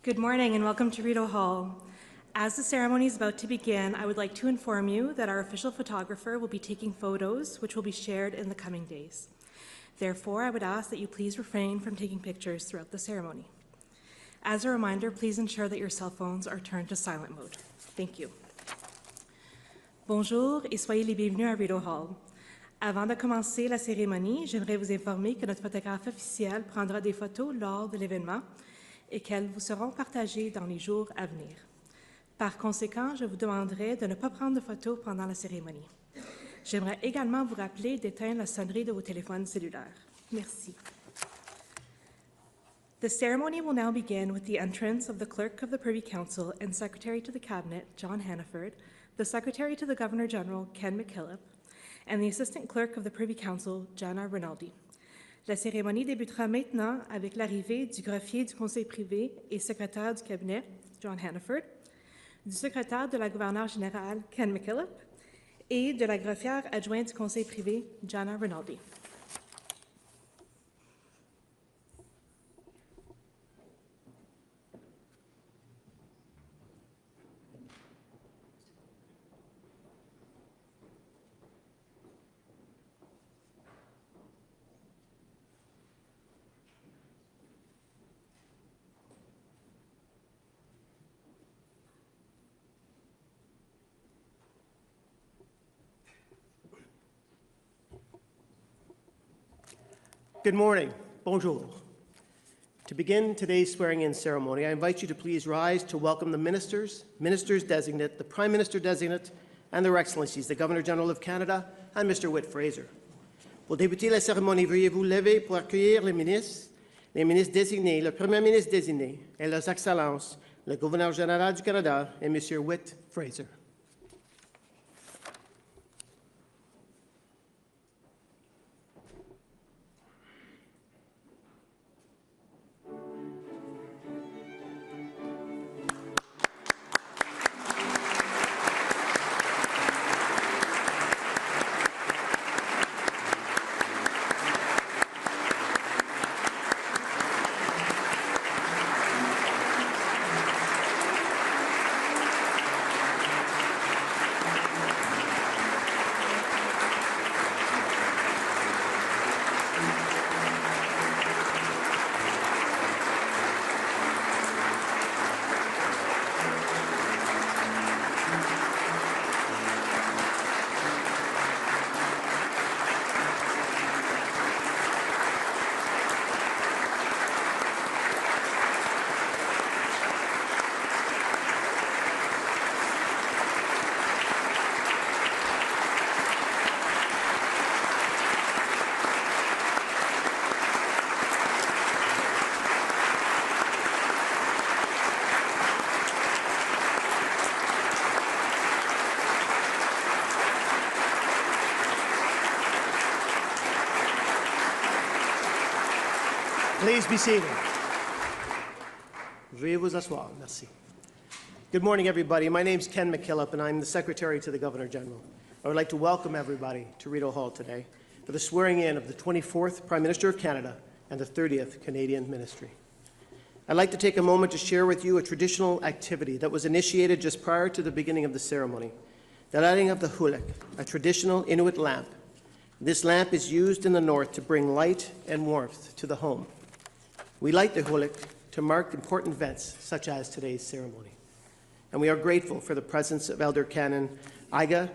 Good morning and welcome to Rideau Hall. As the ceremony is about to begin, I would like to inform you that our official photographer will be taking photos which will be shared in the coming days. Therefore, I would ask that you please refrain from taking pictures throughout the ceremony. As a reminder, please ensure that your cell phones are turned to silent mode. Thank you. Bonjour et soyez les bienvenus à Rideau Hall. Avant de commencer la cérémonie, j'aimerais vous informer que notre photographe officiel prendra des photos lors de l'événement et qu'elles vous seront partagées dans les jours à venir. Par conséquent, je vous demanderai de ne pas prendre de photos pendant la cérémonie. J'aimerais également vous rappeler d'éteindre la sonnerie de vos téléphones cellulaires. Merci. The ceremony will now begin with the entrance of the Clerk of the Privy Council and Secretary to the Cabinet, John Hannaford, the Secretary to the Governor-General, Ken McKillop, and the Assistant Clerk of the Privy Council, Jana Rinaldi. La cérémonie débutera maintenant avec l'arrivée du greffier du Conseil privé et secrétaire du cabinet, John Hannaford, du secrétaire de la gouverneure générale, Ken McKillop, et de la greffière adjointe du Conseil privé, Jana Rinaldi. Good morning. Bonjour. To begin today's swearing-in ceremony, I invite you to please rise to welcome the ministers, ministers-designate, the Prime Minister-designate, and their Excellencies, the Governor-General of Canada, and Mr. Whit Fraser. Pour débuter la cérémonie, veuillez vous lever pour accueillir les ministres désignés, le Premier ministre désigné, et leurs Excellences, le Gouverneur général du Canada et Mr. Whit Fraser. Please be seated. Veuillez vous asseoir. Merci. Good morning, everybody. My name is Ken McKillop, and I'm the Secretary to the Governor-General. I would like to welcome everybody to Rideau Hall today for the swearing-in of the 24th Prime Minister of Canada and the 30th Canadian Ministry. I'd like to take a moment to share with you a traditional activity that was initiated just prior to the beginning of the ceremony, the lighting of the hulik, a traditional Inuit lamp. This lamp is used in the north to bring light and warmth to the home. We light the hulik to mark important events such as today's ceremony. And we are grateful for the presence of Elder Canon Iga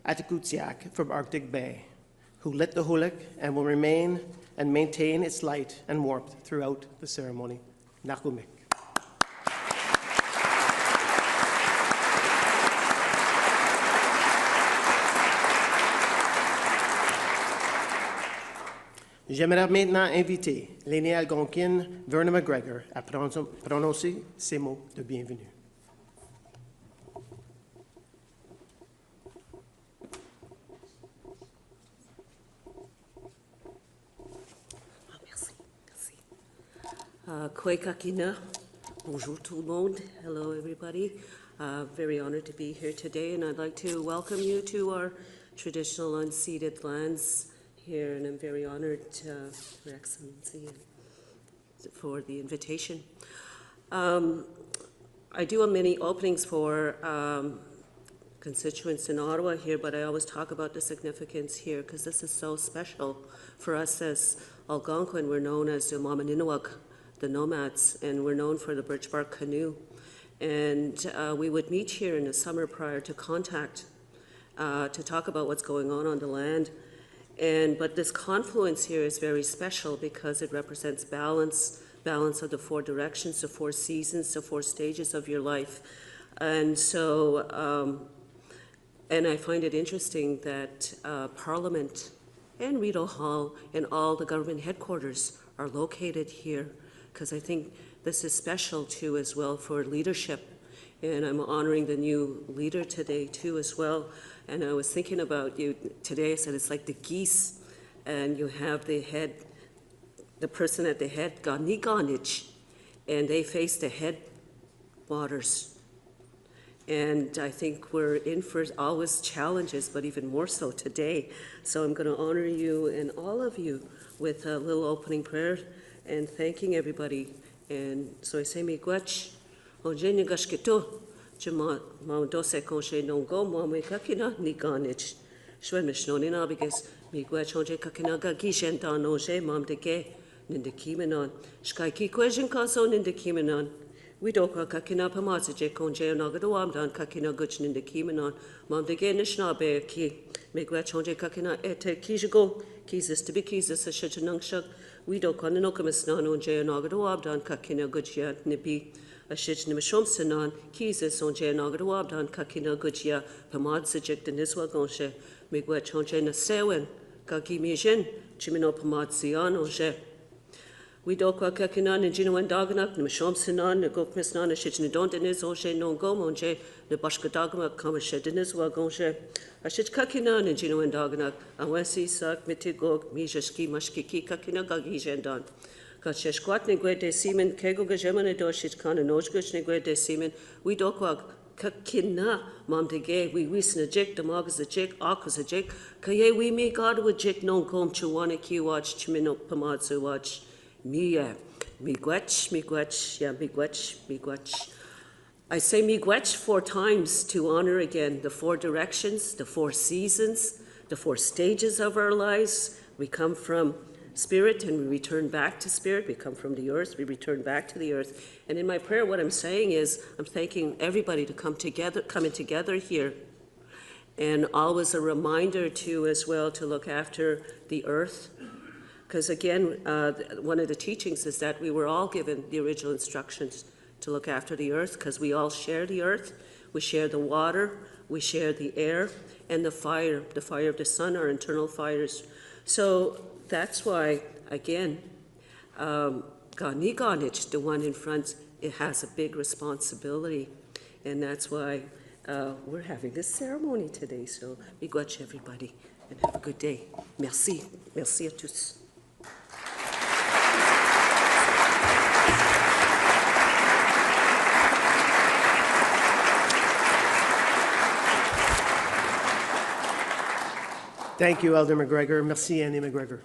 Atikutsiak from Arctic Bay, who lit the hulik and will remain and maintain its light and warmth throughout the ceremony. Nakumik. J'aimerais maintenant inviter l'aîné algonquin Vernon McGregor à prononcer ces mots de bienvenue. Merci. Kwe kakina. Bonjour tout le monde. Hello, everybody. Very honored to be here today, and I'd like to welcome you to our traditional unceded lands here, and I'm very honored, Your Excellency, for the invitation. I do many openings for constituents in Ottawa here, but I always talk about the significance here because this is so special for us as Algonquin. We're known as the Mamaninawak, the nomads, and we're known for the birch bark canoe. And we would meet here in the summer prior to contact to talk about what's going on the land. But this confluence here is very special because it represents balance of the four directions, the four seasons, the four stages of your life. And so, and I find it interesting that Parliament and Rideau Hall and all the government headquarters are located here because I think this is special too as well for leadership. And I'm honoring the new leader today too as well. And I was thinking about you today, I said it's like the geese and you have the head, the person at the head, Ganiganich, and they face the head waters. And I think we're in for always challenges, but even more so today. So I'm going to honor you and all of you with a little opening prayer and thanking everybody. And so I say, miigwech, onjeni gashkito, jama maundose konche nongo, mame kakina niganich. Shwe mishnonina because miigwech onje kakina gagishen dan onje mam dege nindekimenon. Shkaiki kwejin kaso nindekimenon. We don't kakina pamasaje konje nagadawam dan kakina guch nindekimenon. Mam dege nishnabe ki. Miigwech onje kakina ete kijigo, kizis to be kizis a shijanangsha. We don't call no commissioner on Jay and Agadawabdan, Kakina Gujia, Nibi, a shitch Nimishomsanon, Kizis on Jay and Agadawabdan, Kakina Gujia, Pamad Sajik, and Niswagonshe, Migwech on Jay Nasewen, Kaki Mijin, Chimino Pamad Zian on Jay. We don't call Kakinan and Jino and Daganak, Nimishomsanon, the Gokmisnan, a shitch Nidon, and is on Jay no gom on Jay, the Bashka Dagama, Kamashed, and Niswagonshe. A shitch Kakinan and Jino and Daganak, and Wessi Sak, Mitigog, Mijaski, Mashkiki, Kakina Gagijendan. Kacheshquat negwe de Seaman, Kego Gajeman, Doshit Kan, and Ojgush negwe de Seaman, we dokwag Kakina, Mam de Gay, we wisn a jig, the Mogas a jig, Akwas a jig, Kaye, we me God with jig, non com chuana ki watch, Chimino Pamadzu watch, Mia, Migwech, yeah, Migwech. I say Migwech 4 times to honor again the 4 directions, the 4 seasons, the 4 stages of our lives. We come from spirit and we return back to spirit. We come from the earth, we return back to the earth. And in my prayer, what I'm saying is I'm thanking everybody to coming together here. And always a reminder too as well to look after the earth. Because again, one of the teachings is that we were all given the original instructions to look after the earth because we all share the earth. We share the water, we share the air, and the fire of the sun, our internal fires. So that's why, again, Ganiganich, the one in front, it has a big responsibility. And that's why we're having this ceremony today. So, miigwech everybody, and have a good day. Merci. Merci à tous. Thank you, Elder McGregor. Merci, Annie McGregor.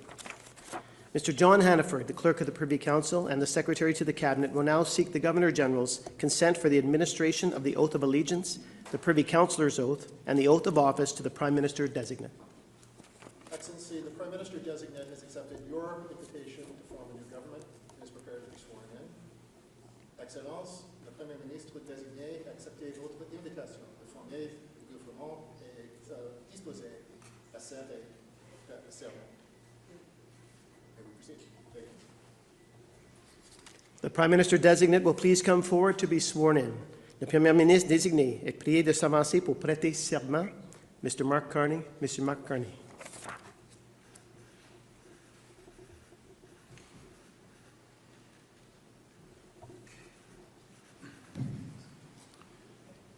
Mr. John Hannaford, the Clerk of the Privy Council and the Secretary to the Cabinet, will now seek the Governor-General's consent for the administration of the Oath of Allegiance, the Privy Councillor's Oath, and the Oath of Office to the Prime Minister-Designate. Excellency, the Prime Minister-Designate has accepted your invitation to form a new government and is prepared to be sworn in. Excellence, le Premier Ministre désigné a accepté votre invitation de former le gouvernement et disposer à serrer le serment. The Prime Minister-Designate will please come forward to be sworn in. Le Premier Ministre désigné est prié de s'avancer pour prêter serment. Mr. Mark Carney, Mr. Mark Carney.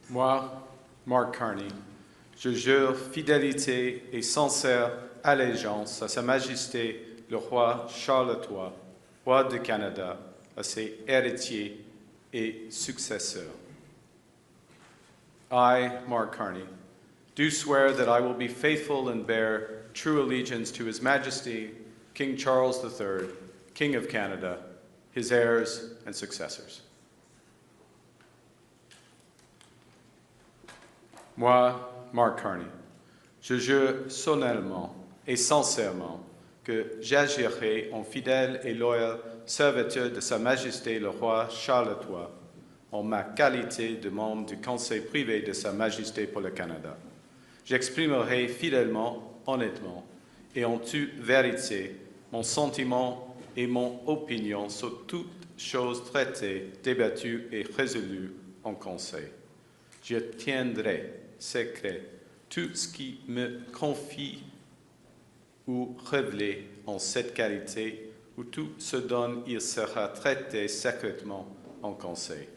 Moi, Mark Carney, je jure fidélité et sincère allégeance à Sa Majesté le roi Charles III, roi du Canada, à ses héritiers et successeurs. I, Mark Carney, do swear that I will be faithful and bear true allegiance to His Majesty, King Charles III, King of Canada, his heirs and successors. Moi, Mark Carney, je jure solennellement et sincèrement que j'agirai en fidèle et loyal serviteur de Sa Majesté le roi Charles III, en ma qualité de membre du Conseil privé de Sa Majesté pour le Canada. J'exprimerai fidèlement, honnêtement et en toute vérité mon sentiment et mon opinion sur toutes choses traitées, débattues et résolues en Conseil. Je tiendrai secret tout ce qui me confie ou révélé en cette qualité, ou tout ce dont il sera traité secrètement en Conseil.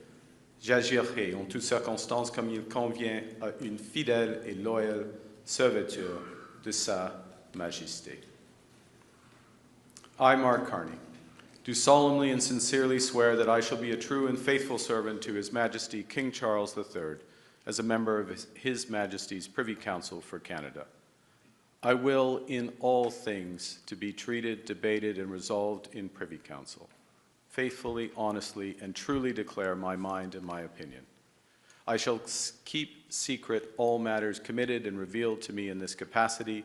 J'agirai en toutes circonstances comme il convient à une fidèle et loyale serviteur de Sa Majesté. I, Mark Carney, do solemnly and sincerely swear that I shall be a true and faithful servant to His Majesty King Charles III as a member of His Majesty's Privy Council for Canada. I will, in all things, to be treated, debated, and resolved in Privy Council, faithfully, honestly, and truly declare my mind and my opinion. I shall keep secret all matters committed and revealed to me in this capacity,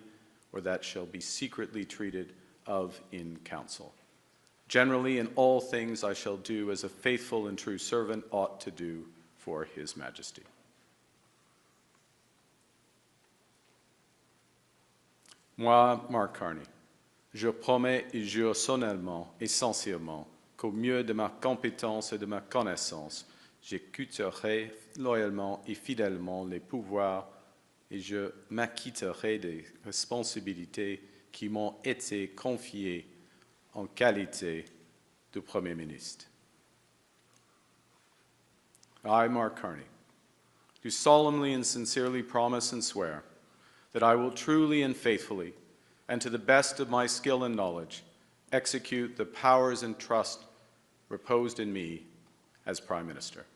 or that shall be secretly treated of in council. Generally, in all things I shall do as a faithful and true servant ought to do for His Majesty. Moi, Mark Carney, je promets et jure solennellement et sincèrement qu'au mieux de ma compétence et de ma connaissance, j'écouterai loyalement et fidèlement les pouvoirs et je m'acquitterai des responsabilités qui m'ont été confiées en qualité de Premier ministre. I, Mark Carney, do solemnly and sincerely promise and swear that I will truly and faithfully, and to the best of my skill and knowledge, execute the powers and trust reposed in me as Prime Minister.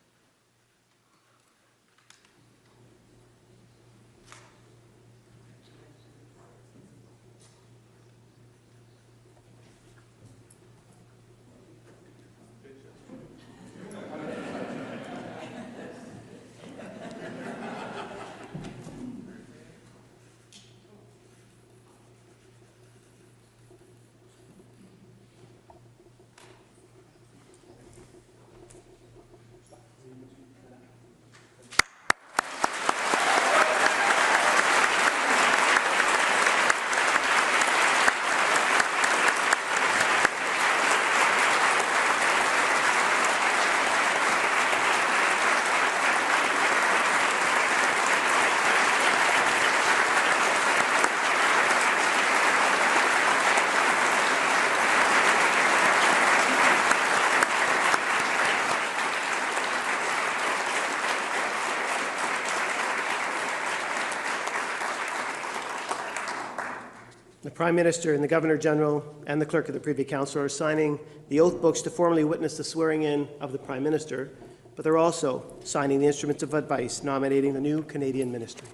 The Prime Minister and the Governor-General and the Clerk of the Privy Council are signing the oath books to formally witness the swearing-in of the Prime Minister, but they're also signing the instruments of advice nominating the new Canadian ministry.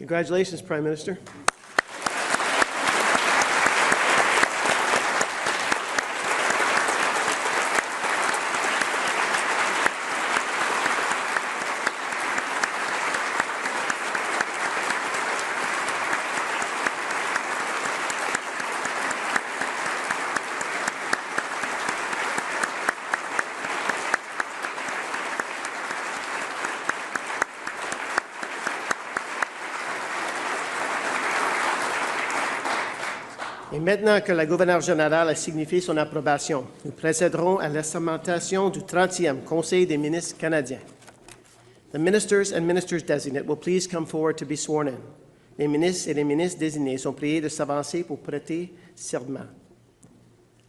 Congratulations, Prime Minister. maintenant que la gouverneure générale a signifié son approbation, nous procéderons à l'assermentation du 30e Conseil des ministres canadiens. The ministers and ministers designate will please come forward to be sworn in. Les ministres et les ministres désignés sont priés de s'avancer pour prêter serment.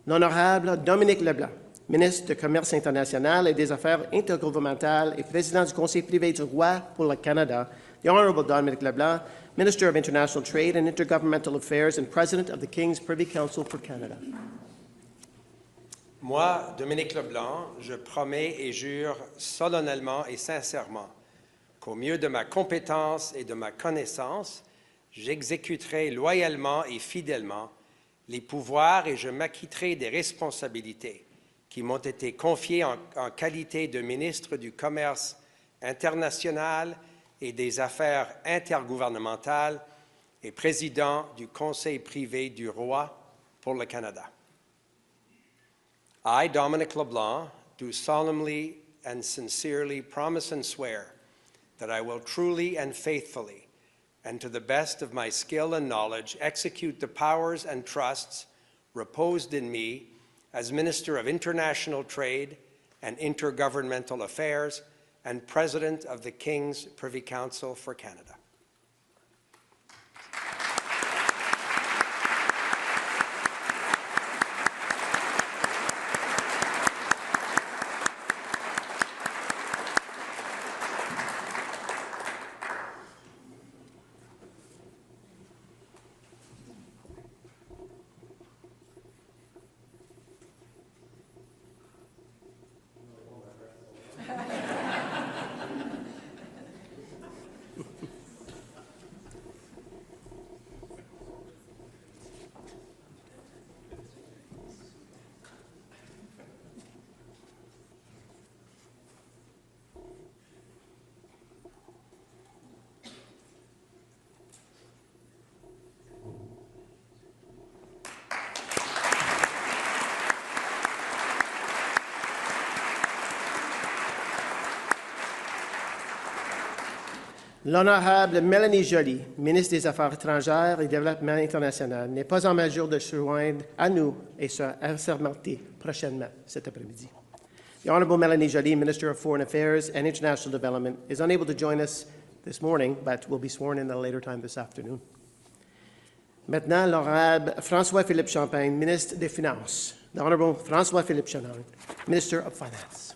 L'honorable Dominique Leblanc, ministre du Commerce international et des Affaires intergouvernementales et président du Conseil privé du roi pour le Canada, the Honorable Dominique Leblanc, Minister of International Trade and Intergovernmental Affairs and President of the King's Privy Council for Canada. Moi, Dominique Leblanc, je promets et jure solennellement et sincèrement qu'au mieux de ma compétence et de ma connaissance, j'exécuterai loyalement et fidèlement les pouvoirs et je m'acquitterai des responsabilités qui m'ont été confiées en qualité de ministre du Commerce international et des Affaires intergouvernementales et président du Conseil privé du roi pour le Canada. I, Dominique Leblanc, do solemnly and sincerely promise and swear that I will truly and faithfully, and to the best of my skill and knowledge, execute the powers and trusts reposed in me as Minister of International Trade and Intergovernmental Affairs and President of the King's Privy Council for Canada. L'honorable Mélanie Joly, ministre des Affaires étrangères et du Développement international, n'est pas en mesure de se joindre à nous et se assermenter prochainement cet après-midi. The Honorable Mélanie Joly, Minister of Foreign Affairs and International Development, is unable to join us this morning, but will be sworn in at a later time this afternoon. Maintenant, l'honorable François-Philippe Champagne, ministre des Finances. The Honorable François-Philippe Champagne, Minister of Finance.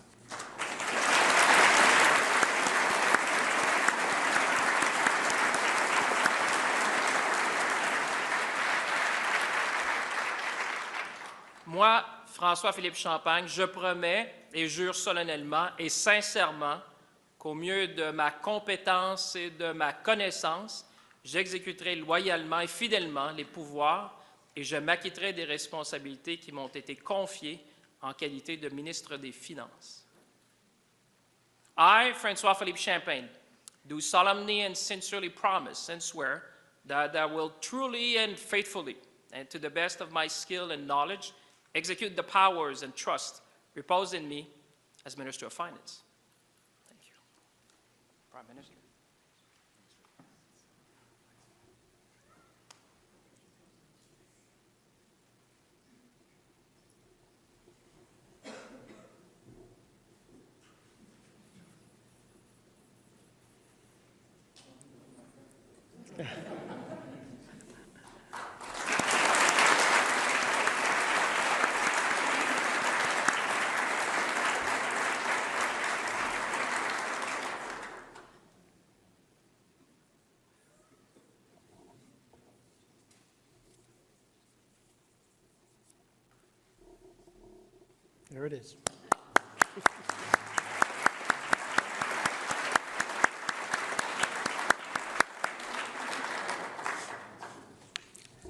Moi, François-Philippe Champagne, je promets et jure solennellement et sincèrement qu'au mieux de ma compétence et de ma connaissance, j'exécuterai loyalement et fidèlement les pouvoirs et je m'acquitterai des responsabilités qui m'ont été confiées en qualité de ministre des Finances. I, François-Philippe Champagne, do solemnly and sincerely promise and swear that I will truly and faithfully, and to the best of my skill and knowledge, execute the powers and trust reposed in me as Minister of Finance. Thank you. Prime Minister. There it is.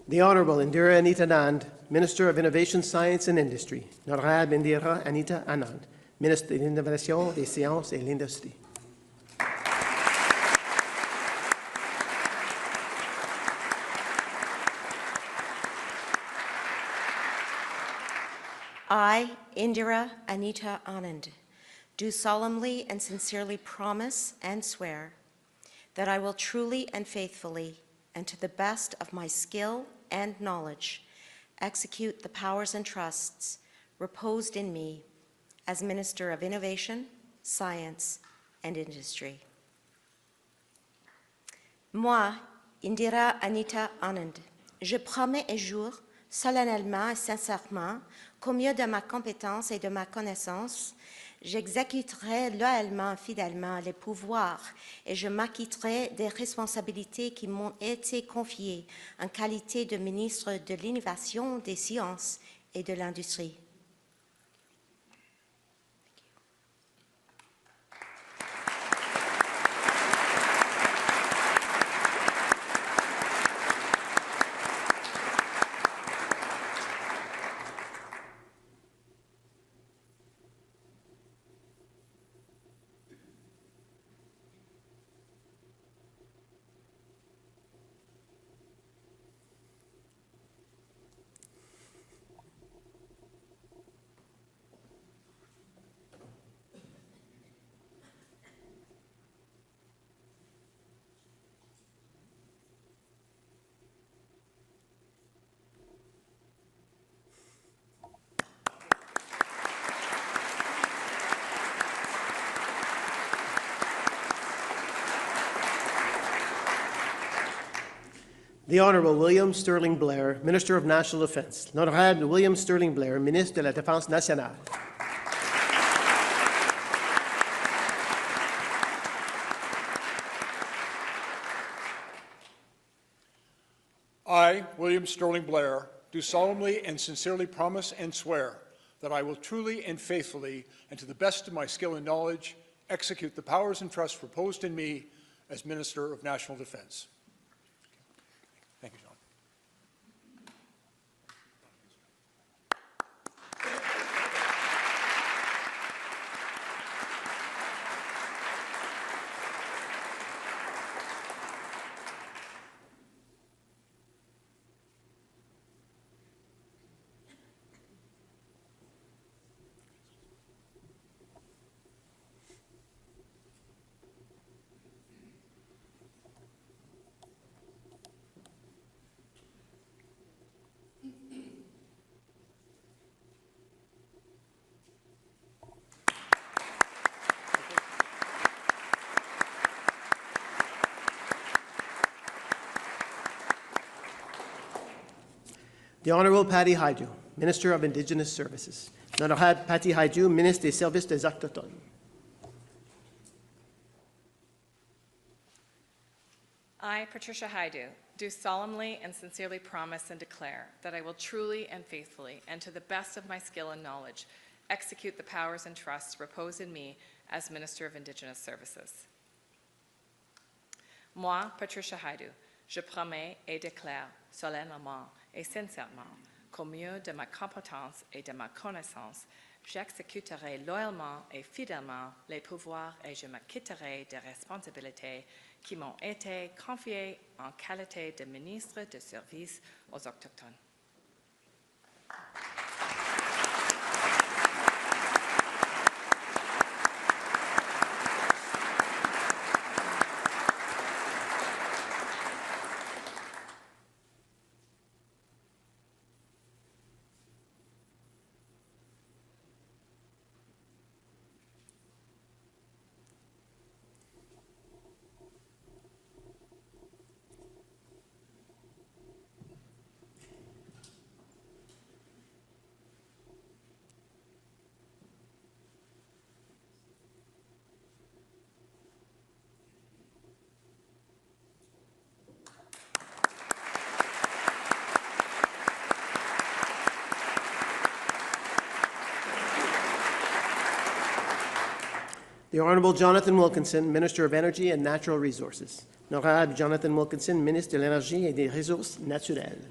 The Honorable Indira Anita Anand, Minister of Innovation, Science and Industry. Honorable Indira Anita Anand, Ministre de l'Innovation, des Sciences et l'Industrie. I, Indira Anita Anand, do solemnly and sincerely promise and swear that I will truly and faithfully, and to the best of my skill and knowledge, execute the powers and trusts reposed in me as Minister of Innovation, Science, and Industry. Moi, Indira Anita Anand, je promets et jure solennellement et sincèrement qu'au mieux de ma compétence et de ma connaissance, j'exécuterai loyalement et fidèlement les pouvoirs et je m'acquitterai des responsabilités qui m'ont été confiées en qualité de ministre de l'Innovation, des Sciences et de l'Industrie. The Honourable William Sterling Blair, Minister of National Defence. L'Honourable William Sterling Blair, Ministre de la Défense nationale. I, William Sterling Blair, do solemnly and sincerely promise and swear that I will truly and faithfully, and to the best of my skill and knowledge, execute the powers and trusts proposed in me as Minister of National Defence. Thank you, John. The Honourable Patty Hajdu, Minister of Indigenous Services. L'Honourable Patty Hajdu, Ministre des Services des Autochtones. I, Patricia Hajdu, do solemnly and sincerely promise and declare that I will truly and faithfully, and to the best of my skill and knowledge, execute the powers and trusts reposed in me as Minister of Indigenous Services. Moi, Patricia Hajdu, je promets et déclare solennellement et sincèrement qu'au mieux de ma compétence et de ma connaissance, j'exécuterai loyalement et fidèlement les pouvoirs et je m'acquitterai des responsabilités qui m'ont été confiées en qualité de ministre de service aux Autochtones. The Honourable Jonathan Wilkinson, Minister of Energy and Natural Resources. L'Honourable Jonathan Wilkinson, Ministre de l'Énergie et des Ressources naturelles.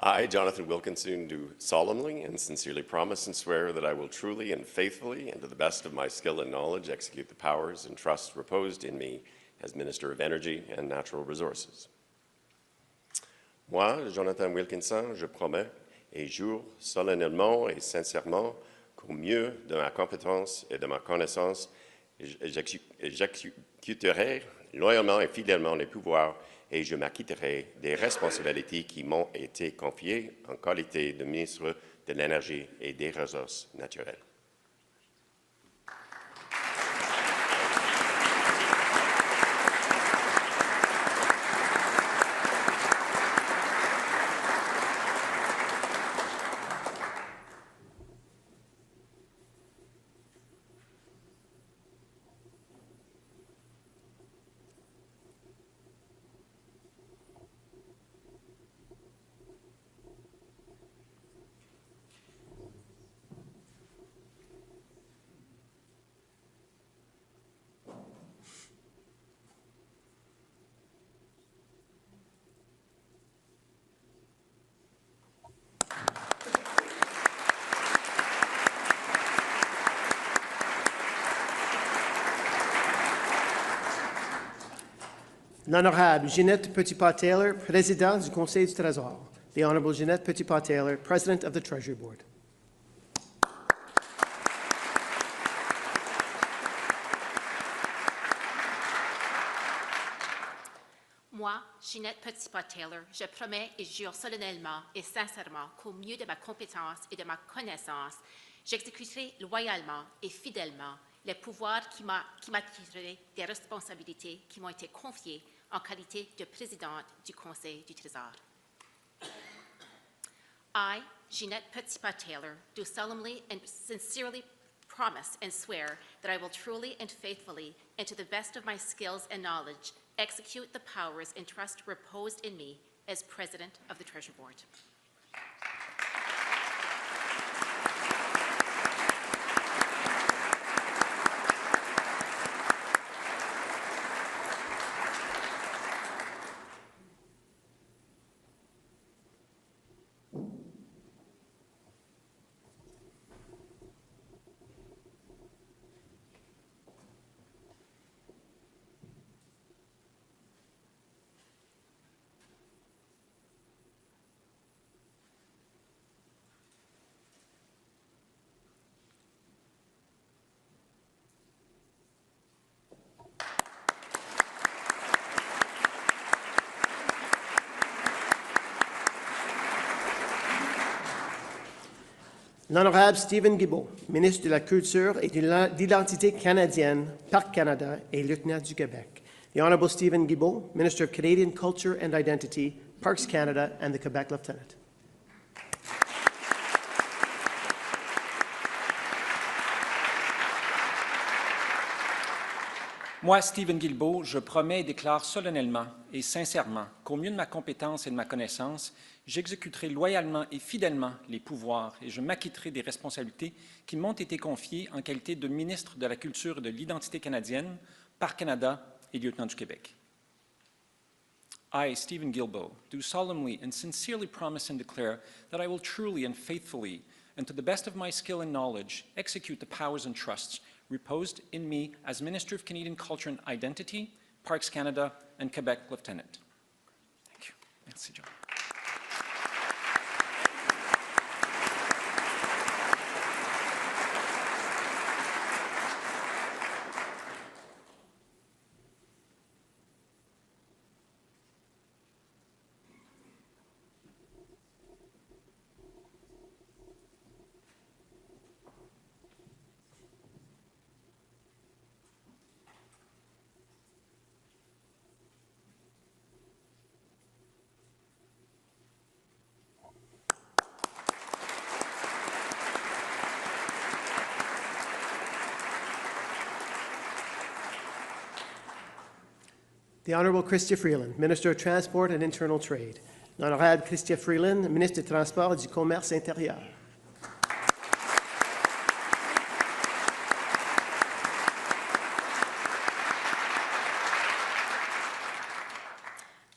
I, Jonathan Wilkinson, do solemnly and sincerely promise and swear that I will truly and faithfully, and to the best of my skill and knowledge, execute the powers and trusts reposed in me as Minister of Energy and Natural Resources. Moi, Jonathan Wilkinson, je promets et jure solennellement et sincèrement qu'au mieux de ma compétence et de ma connaissance, J'exécuterai loyalement et fidèlement les pouvoirs et je m'acquitterai des responsabilités qui m'ont été confiées en qualité de ministre de l'Énergie et des Ressources naturelles. L'honorable Jeanette Petitpas-Taylor, président du Conseil du Trésor. The Honorable Jeanette Petitpas-Taylor, President of the Treasury Board. Moi, Jeanette Petitpas-Taylor, je promets et jure solennellement et sincèrement qu'au mieux de ma compétence et de ma connaissance, j'exécuterai loyalement et fidèlement les pouvoirs qui m'attireraient des responsabilités qui m'ont été confiées en qualité de présidente du Conseil du Trésor. I, Jeanette Petitpas-Taylor, do solemnly and sincerely promise and swear that I will truly and faithfully, and to the best of my skills and knowledge, execute the powers and trust reposed in me as President of the Treasury Board. L'honorable Stephen Guilbeault, ministre de la Culture et de l'Identité canadienne, Parc Canada et lieutenant du Québec. The Honorable Stephen Guilbeault, Minister of Canadian Culture and Identity, Parks Canada, and the Quebec Lieutenant. Moi, Stephen Guilbeault, je promets et déclare solennellement et sincèrement qu'au mieux de ma compétence et de ma connaissance, j'exécuterai loyalement et fidèlement les pouvoirs et je m'acquitterai des responsabilités qui m'ont été confiées en qualité de ministre de la Culture et de l'Identité canadienne, Parc Canada et lieutenant du Québec. I, Stephen Guilbeault, do solemnly and sincerely promise and declare that I will truly and faithfully, and to the best of my skill and knowledge, execute the powers and trusts reposed in me as Minister of Canadian Culture and Identity, Parks Canada, and Quebec Lieutenant. Thank you. Merci, John. The Honorable Chrystia Freeland, Minister of Transport and Internal Trade. L'Honorable Chrystia Freeland, Ministre des Transports et du Commerce intérieur.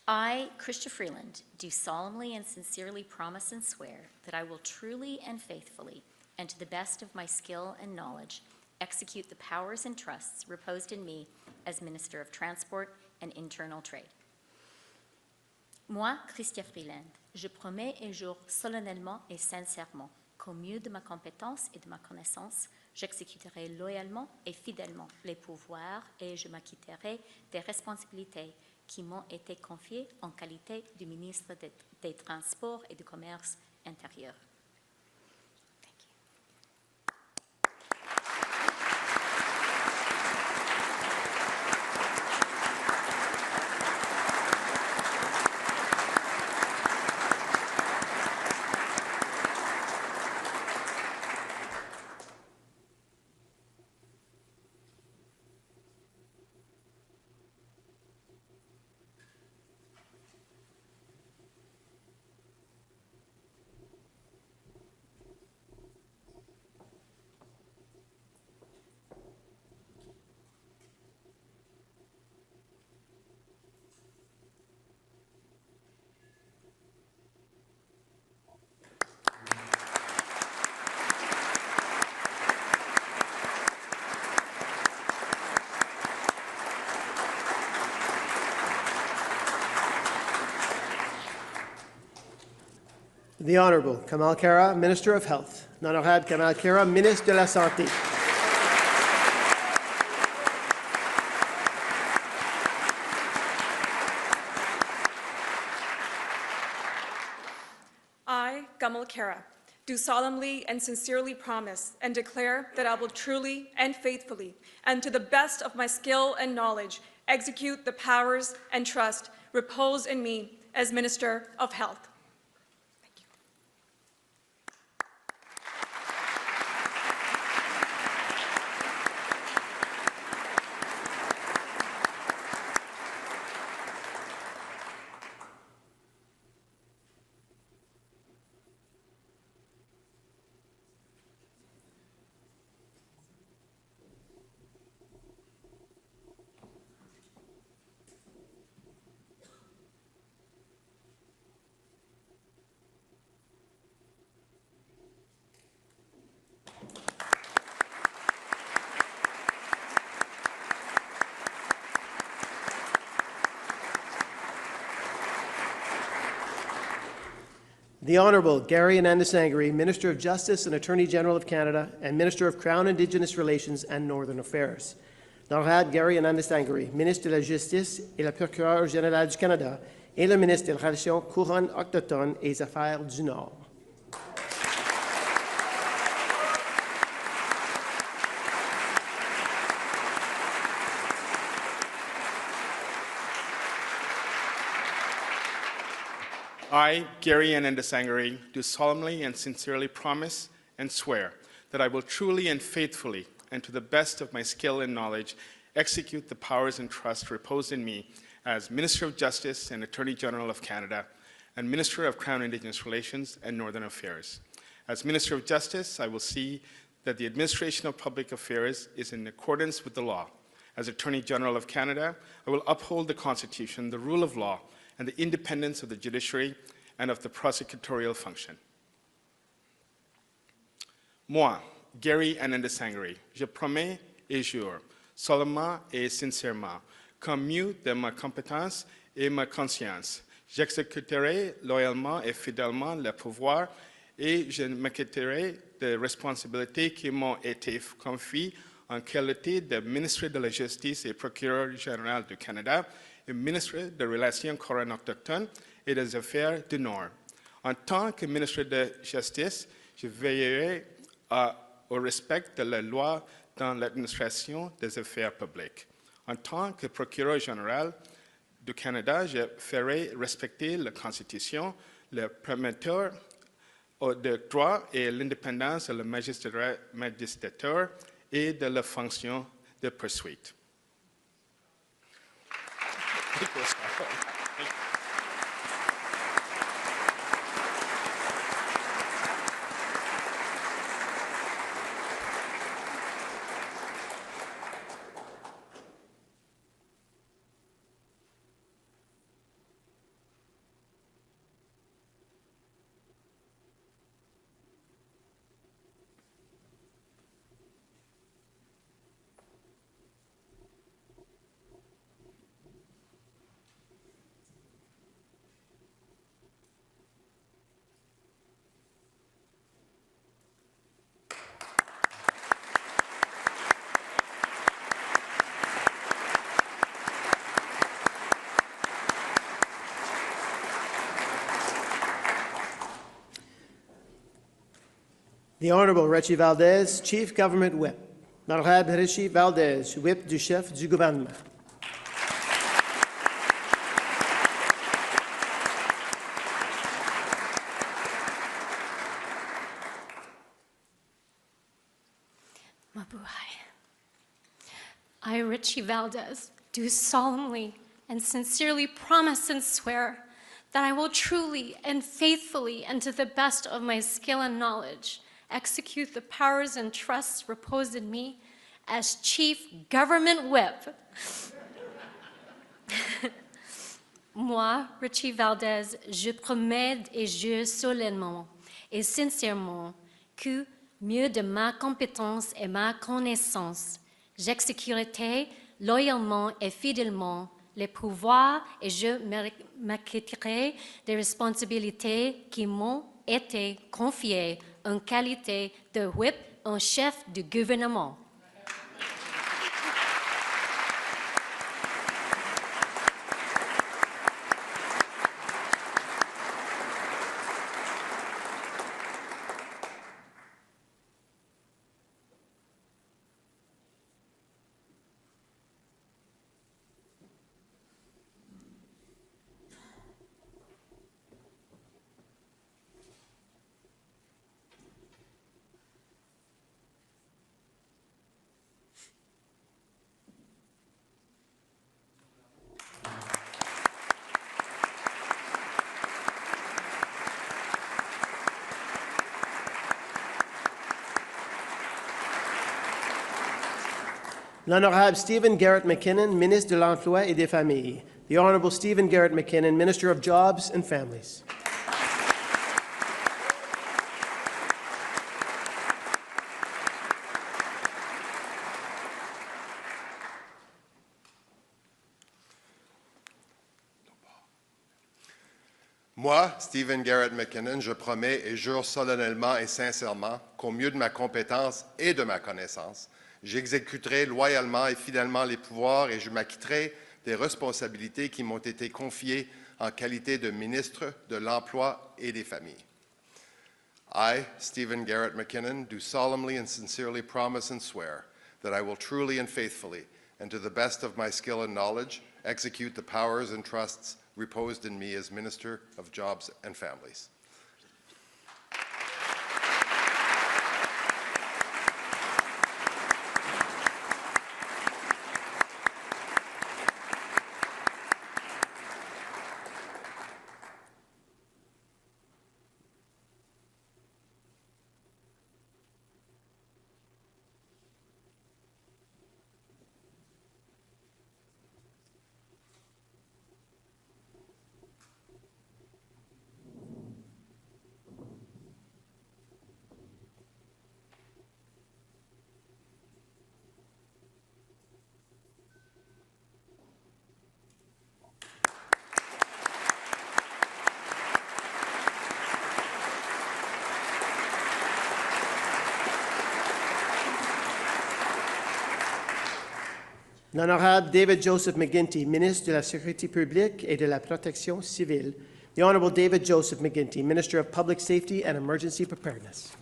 I, Chrystia Freeland, do solemnly and sincerely promise and swear that I will truly and faithfully, and to the best of my skill and knowledge, execute the powers and trusts reposed in me as Minister of Transport and Internal Trade. Moi, Chrystia Freeland, je promets et jure solennellement et sincèrement qu'au mieux de ma compétence et de ma connaissance, J'exécuterai loyalement et fidèlement les pouvoirs et je m'acquitterai des responsabilités qui m'ont été confiées en qualité de ministre des Transports et du Commerce intérieur. The Honourable Kamal Khera, Minister of Health. Honorable Kamal Khera, Ministre de la Santé. I, Kamal Khera, do solemnly and sincerely promise and declare that I will truly and faithfully, and to the best of my skill and knowledge, execute the powers and trust reposed in me as Minister of Health. The Honourable Gary Anandasangri, Minister of Justice and Attorney General of Canada and Minister of Crown Indigenous Relations and Northern Affairs. Honorable Gary Anandasangri, Ministre de la Justice et le Procureur général du Canada et le Ministre des Relations couronnes autochtones et des Affaires du Nord. I, Gary Anandasangri, do solemnly and sincerely promise and swear that I will truly and faithfully, and to the best of my skill and knowledge, execute the powers and trust reposed in me as Minister of Justice and Attorney General of Canada and Minister of Crown Indigenous Relations and Northern Affairs. As Minister of Justice, I will see that the administration of public affairs is in accordance with the law. As Attorney General of Canada, I will uphold the Constitution, the rule of law, and the independence of the judiciary and of the prosecutorial function. Moi, Gary Anandasangri, je promets et jure, solemnement et sincèrement, comme mieux de ma compétence et ma conscience, j'exécuterai loyalement et fidèlement le pouvoir et je m'acquitterai des responsabilités qui m'ont été confiées en qualité de ministre de la Justice et procureur général du Canada et ministre des Relations couronnes autochtones et des Affaires du Nord. En tant que ministre de Justice, je veillerai au respect de la loi dans l'administration des affaires publiques. En tant que procureur général du Canada, je ferai respecter la Constitution, le prometteur de droit et l'indépendance de la magistrature et de la fonction de poursuite. The Honorable Richie Valdez, Chief Government Whip. L'Honorable Richie Valdez, Whip du chef du gouvernement. Mabuhay. I, Richie Valdez, do solemnly and sincerely promise and swear that I will truly and faithfully and to the best of my skill and knowledge execute the powers and trusts reposed in me as Chief Government Whip. Moi, Richie Valdez, je promets et jure solennellement et sincèrement que, mieux de ma compétence et ma connaissance, j'exécuterai loyalement et fidèlement les pouvoirs et je m'acquitterai des responsabilités qui m'ont été confiées en qualité de whip en chef du gouvernement. L'Honorable Stephen Garrett McKinnon, Ministre de l'Emploi et des Familles. The Honorable Stephen Garrett McKinnon, Minister of Jobs and Families. Moi, Stephen Garrett McKinnon, je promets et jure solennellement et sincèrement qu'au mieux de ma compétence et de ma connaissance, j'exécuterai loyalement et fidèlement les pouvoirs et je m'acquitterai des responsabilités qui m'ont été confiées en qualité de ministre de l'Emploi et des Familles. I, Stephen Garrett McKinnon, do solemnly and sincerely promise and swear that I will truly and faithfully, and to the best of my skill and knowledge, execute the powers and trusts reposed in me as Minister of Jobs and Families. L'Honorable David Joseph McGuinty, Ministre de la Sécurité publique et de la Protection civile. The Honorable David Joseph McGuinty, Minister of Public Safety and Emergency Preparedness.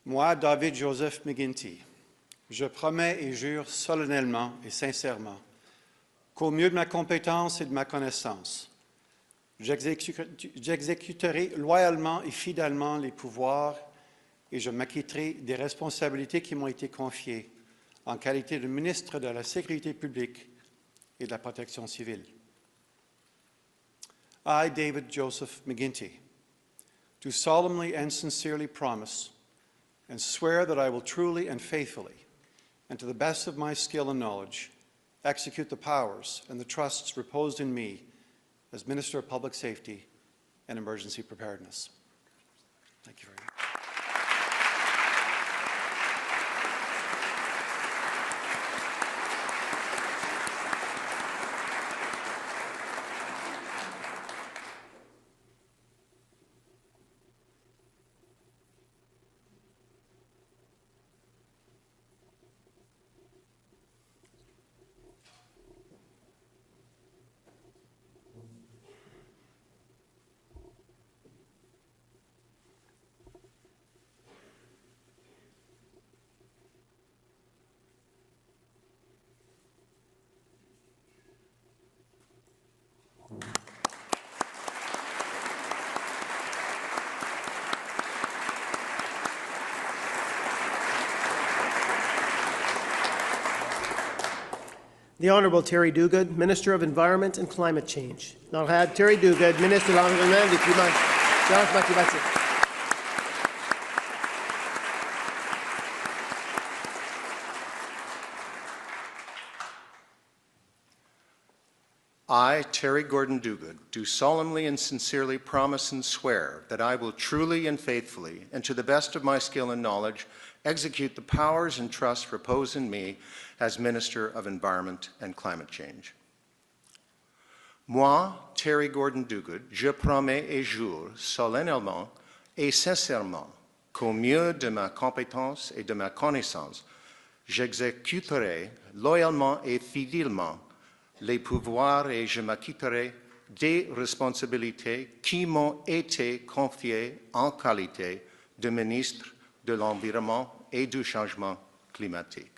Moi, David Joseph McGuinty, je promets et jure solennellement et sincèrement qu'au mieux de ma compétence et de ma connaissance, j'exécuterai loyalement et fidèlement les pouvoirs et je m'acquitterai des responsabilités qui m'ont été confiées en qualité de ministre de la Sécurité publique et de la Protection civile. I, David Joseph McGuinty, do solemnly and sincerely promise and swear that I will truly and faithfully, and to the best of my skill and knowledge, execute the powers and the trusts reposed in me as Minister of Public Safety and Emergency Preparedness. Thank you very much. The Honourable Terry Duguid, Minister of Environment and Climate Change. L'honorable Terry Duguid, Ministre de l'Environnement et du Changement climatique. I, Terry Gordon Duguid, do solemnly and sincerely promise and swear that I will truly and faithfully, and to the best of my skill and knowledge, execute the powers and trusts reposed in me as Minister of Environment and Climate Change. Moi, Terry Gordon Duguid, je promets et jure solennellement et sincèrement qu'au mieux de ma compétence et de ma connaissance, j'exécuterai loyalement et fidèlement les pouvoirs et je m'acquitterai des responsabilités qui m'ont été confiées en qualité de ministre de l'Environnement et du Changement climatique.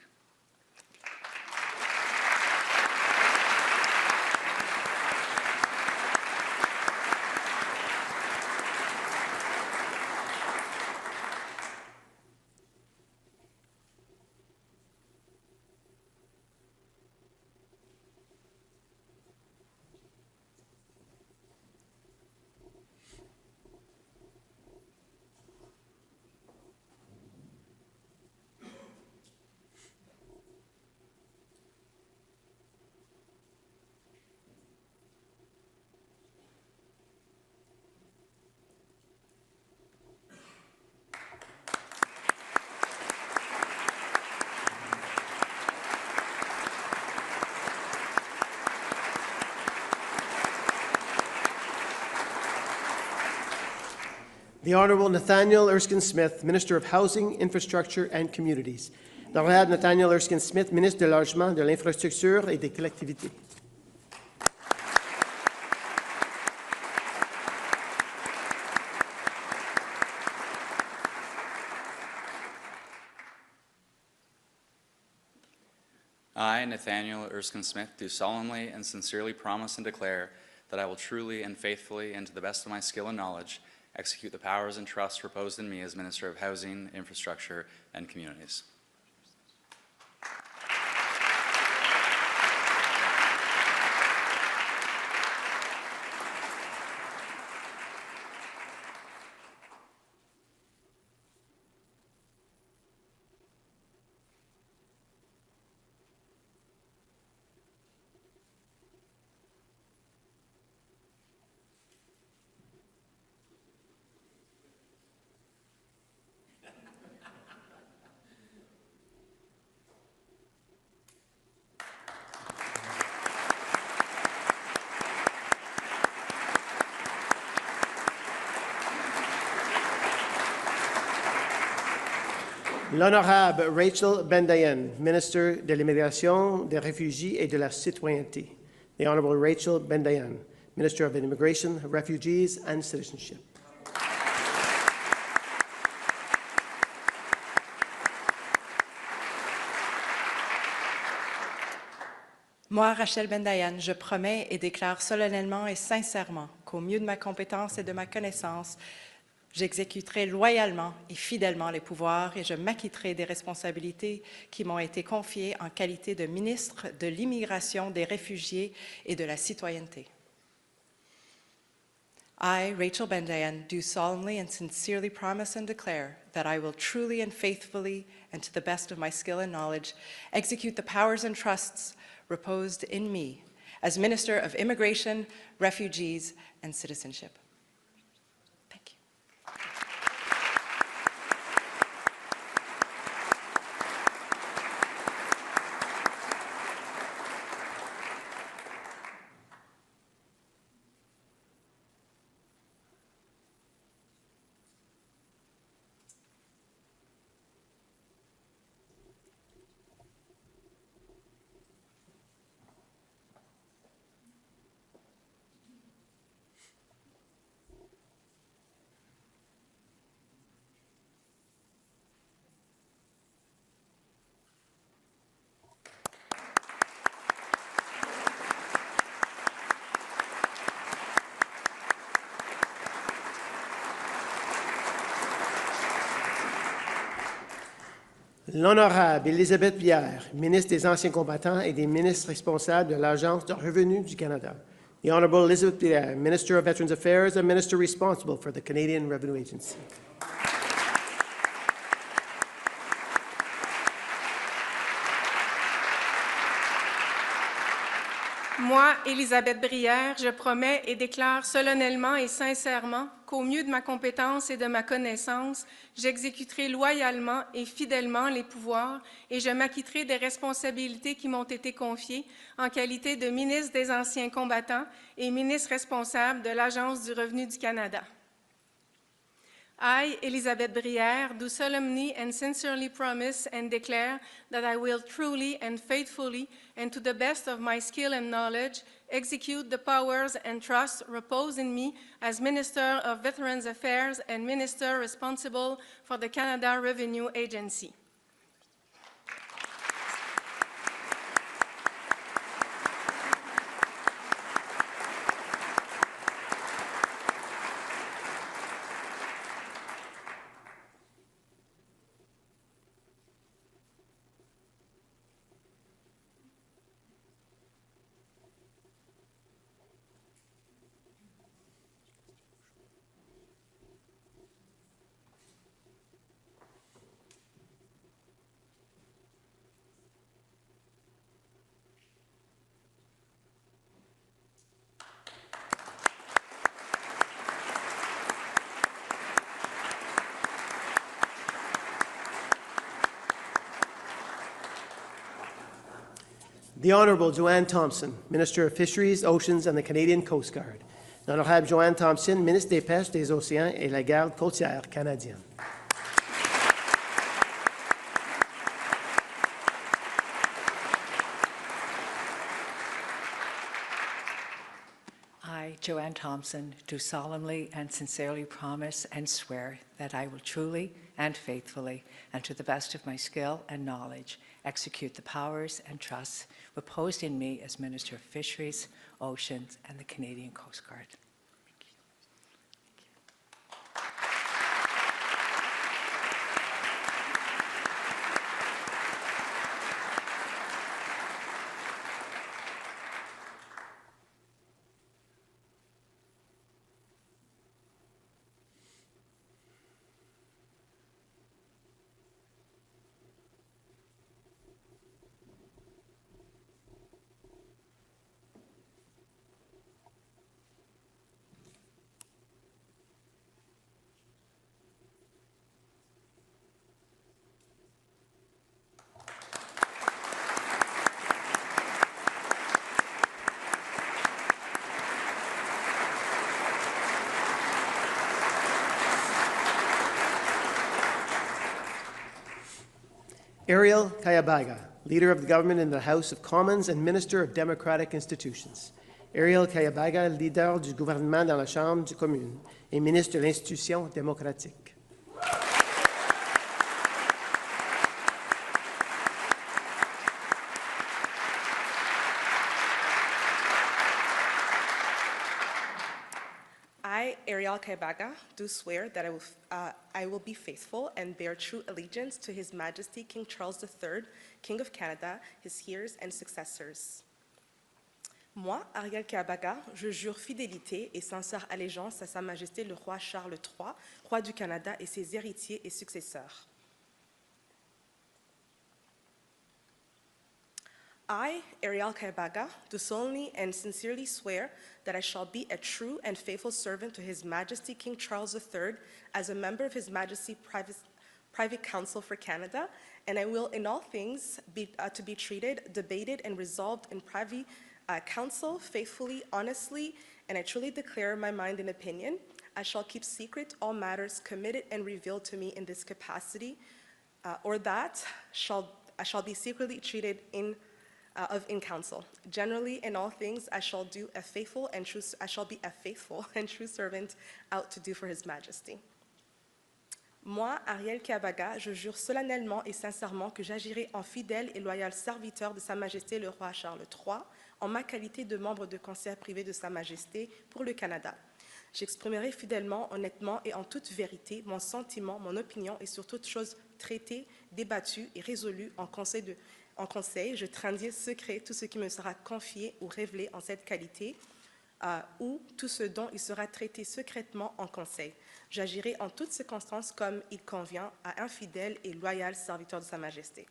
The Honourable Nathaniel Erskine Smith, Minister of Housing, Infrastructure and Communities. L'honorable Nathaniel Erskine Smith, Ministre du Logement, de l'Infrastructure et des Collectivités. I, Nathaniel Erskine Smith, do solemnly and sincerely promise and declare that I will truly and faithfully, and to the best of my skill and knowledge, execute the powers and trusts reposed in me as Minister of Housing, Infrastructure, and Communities. L'Honorable Rachel Bendayen, Minister de l'Immigration, des Réfugiés et de la Citoyenneté. The Honourable Rachel Bendayen, Minister of Immigration, Refugees and Citizenship. Moi, Rachel Bendayen, je promets et déclare solennellement et sincèrement qu'au mieux de ma compétence et de ma connaissance, j'exécuterai loyalement et fidèlement les pouvoirs et je m'acquitterai des responsabilités qui m'ont été confiées en qualité de ministre de l'Immigration, des Réfugiés et de la Citoyenneté. I, Rachel Bendayen, do solemnly and sincerely promise and declare that I will truly and faithfully, and to the best of my skill and knowledge, execute the powers and trusts reposed in me as Minister of Immigration, Refugees, and Citizenship. L'honorable Élisabeth Brière, ministre des Anciens combattants et des ministres responsables de l'Agence de revenus du Canada. The Honorable Elizabeth Brière, Minister of Veterans Affairs and Minister responsible for the Canadian Revenue Agency. Moi, Élisabeth Brière, je promets et déclare solennellement et sincèrement qu'au mieux de ma compétence et de ma connaissance, j'exécuterai loyalement et fidèlement les pouvoirs et je m'acquitterai des responsabilités qui m'ont été confiées en qualité de ministre des Anciens combattants et ministre responsable de l'Agence du revenu du Canada. I, Élisabeth Brière, do solemnly and sincerely promise and declare that I will truly and faithfully, and to the best of my skill and knowledge, execute the powers and trusts reposed in me as Minister of Veterans Affairs and Minister responsible for the Canada Revenue Agency. The Honourable Joanne Thompson, Minister of Fisheries, Oceans and the Canadian Coast Guard. L'Honorable Joanne Thompson, Ministre des Pêches, des Océans et la Garde côtière canadienne. I, Joanne Thompson, do solemnly and sincerely promise and swear that I will truly and faithfully, and to the best of my skill and knowledge, execute the powers and trusts reposed in me as Minister of Fisheries, Oceans, and the Canadian Coast Guard. Ariel Kayabaga, Leader of the Government in the House of Commons and Minister of Democratic Institutions. Ariel Kayabaga, Leader du gouvernement dans la Chambre des communes et Ministre de l'Institution démocratique. I, Ariel Kayabaga, do swear that I will be faithful and bear true allegiance to His Majesty King Charles III, King of Canada, his heirs and successors. Moi, Ariel Kayabaga, je jure fidélité et sincère allégeance à Sa Majesté le roi Charles III, roi du Canada et ses héritiers et successeurs. I, Ariel Kayabaga, do solemnly and sincerely swear that I shall be a true and faithful servant to His Majesty King Charles III as a member of His Majesty's Private Council for Canada, and I will in all things be treated, debated, and resolved in private council faithfully, honestly, and I truly declare my mind and opinion. I shall keep secret all matters committed and revealed to me in this capacity, or that I shall be secretly treated in council. Generally, in all things, I shall be a faithful and true servant out to do for His Majesty. Moi, Ariel Kayabaga, je jure solennellement et sincèrement que j'agirai en fidèle et loyal serviteur de Sa Majesté le roi Charles III, en ma qualité de membre de conseil privé de Sa Majesté pour le Canada. J'exprimerai fidèlement, honnêtement et en toute vérité mon sentiment, mon opinion et sur toute chose traité, débattu et résolu en conseil, je tiendrai secret tout ce qui me sera confié ou révélé en cette qualité, ou tout ce dont il sera traité secrètement en conseil. J'agirai en toutes circonstances comme il convient à un fidèle et loyal serviteur de Sa Majesté.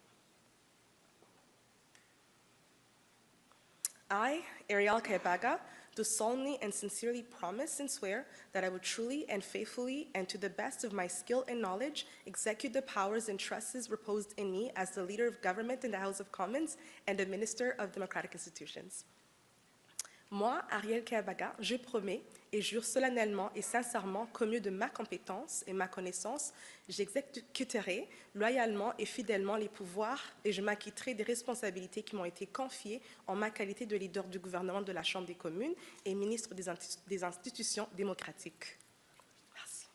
I, Ariel Kaibaga, do solemnly and sincerely promise and swear that I will truly and faithfully and to the best of my skill and knowledge execute the powers and trusts reposed in me as the leader of government in the House of Commons and a minister of democratic institutions. Moi, Ariel Kaibaga, je promets et jure solennellement et sincèrement qu'au mieux de ma compétence et ma connaissance, j'exécuterai loyalement et fidèlement les pouvoirs et je m'acquitterai des responsabilités qui m'ont été confiées en ma qualité de leader du gouvernement de la Chambre des communes et ministre des institutions démocratiques. Merci.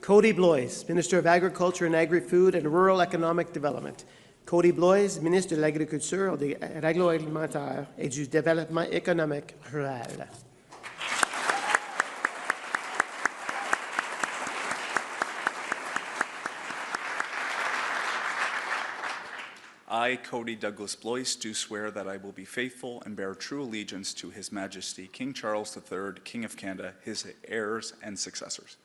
Cody Blois, Minister of Agriculture and Agri-Food and Rural Economic Development. Cody Blois, Ministre de l'Agriculture, de l'agroalimentaire et du Développement économique rural. I, Cody Douglas Blois, do swear that I will be faithful and bear true allegiance to His Majesty King Charles III, King of Canada, his heirs and successors.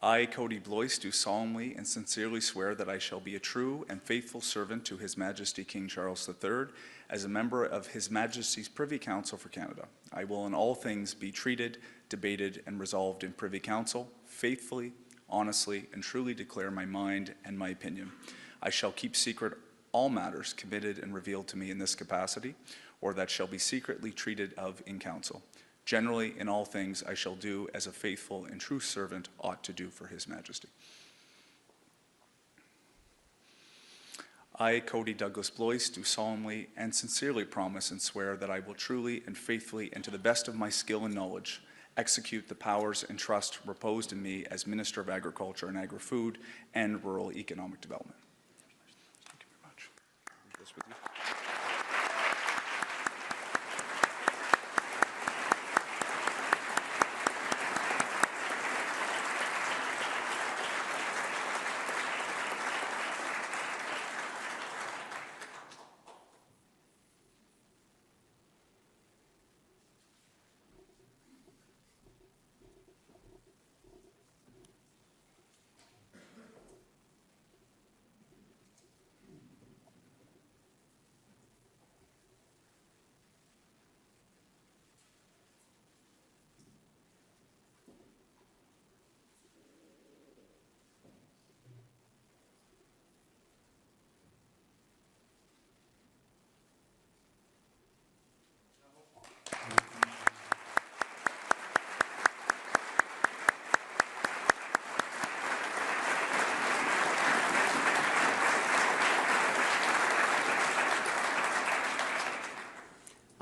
I, Cody Blois, do solemnly and sincerely swear that I shall be a true and faithful servant to His Majesty King Charles III as a member of His Majesty's Privy Council for Canada. I will in all things be treated, debated, and resolved in Privy Council, faithfully, honestly, and truly declare my mind and my opinion. I shall keep secret all matters committed and revealed to me in this capacity, or that shall be secretly treated of in council. Generally, in all things, I shall do as a faithful and true servant ought to do for His Majesty. I, Cody Douglas Blois, do solemnly and sincerely promise and swear that I will truly and faithfully and to the best of my skill and knowledge execute the powers and trust reposed in me as Minister of Agriculture and Agri-Food and Rural Economic Development. Thank you very much. This with you.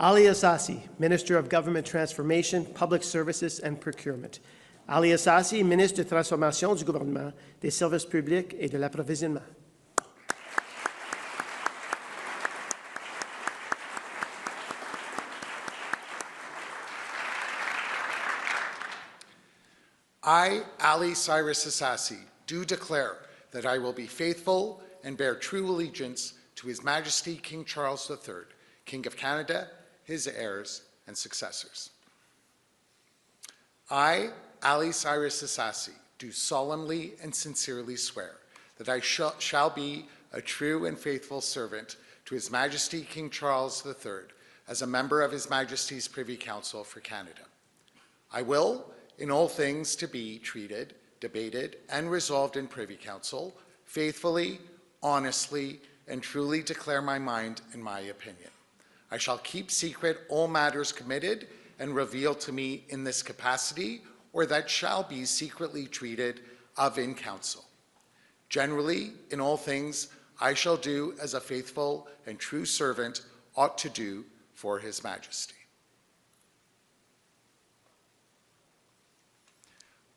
Ali Assasi, Minister of Government Transformation, Public Services and Procurement. Ali Assasi, Ministre de Transformation du gouvernement, des services publics et de l'approvisionnement. I, Ali Cyrus Assasi, do declare that I will be faithful and bear true allegiance to His Majesty King Charles III, King of Canada, his heirs and successors. I, Ali Cyrus Assassi, do solemnly and sincerely swear that I shall be a true and faithful servant to His Majesty King Charles III as a member of His Majesty's Privy Council for Canada. I will, in all things to be treated, debated, and resolved in Privy Council, faithfully, honestly, and truly declare my mind and my opinion. I shall keep secret all matters committed and revealed to me in this capacity, or that shall be secretly treated of in council. Generally, in all things, I shall do as a faithful and true servant ought to do for His Majesty.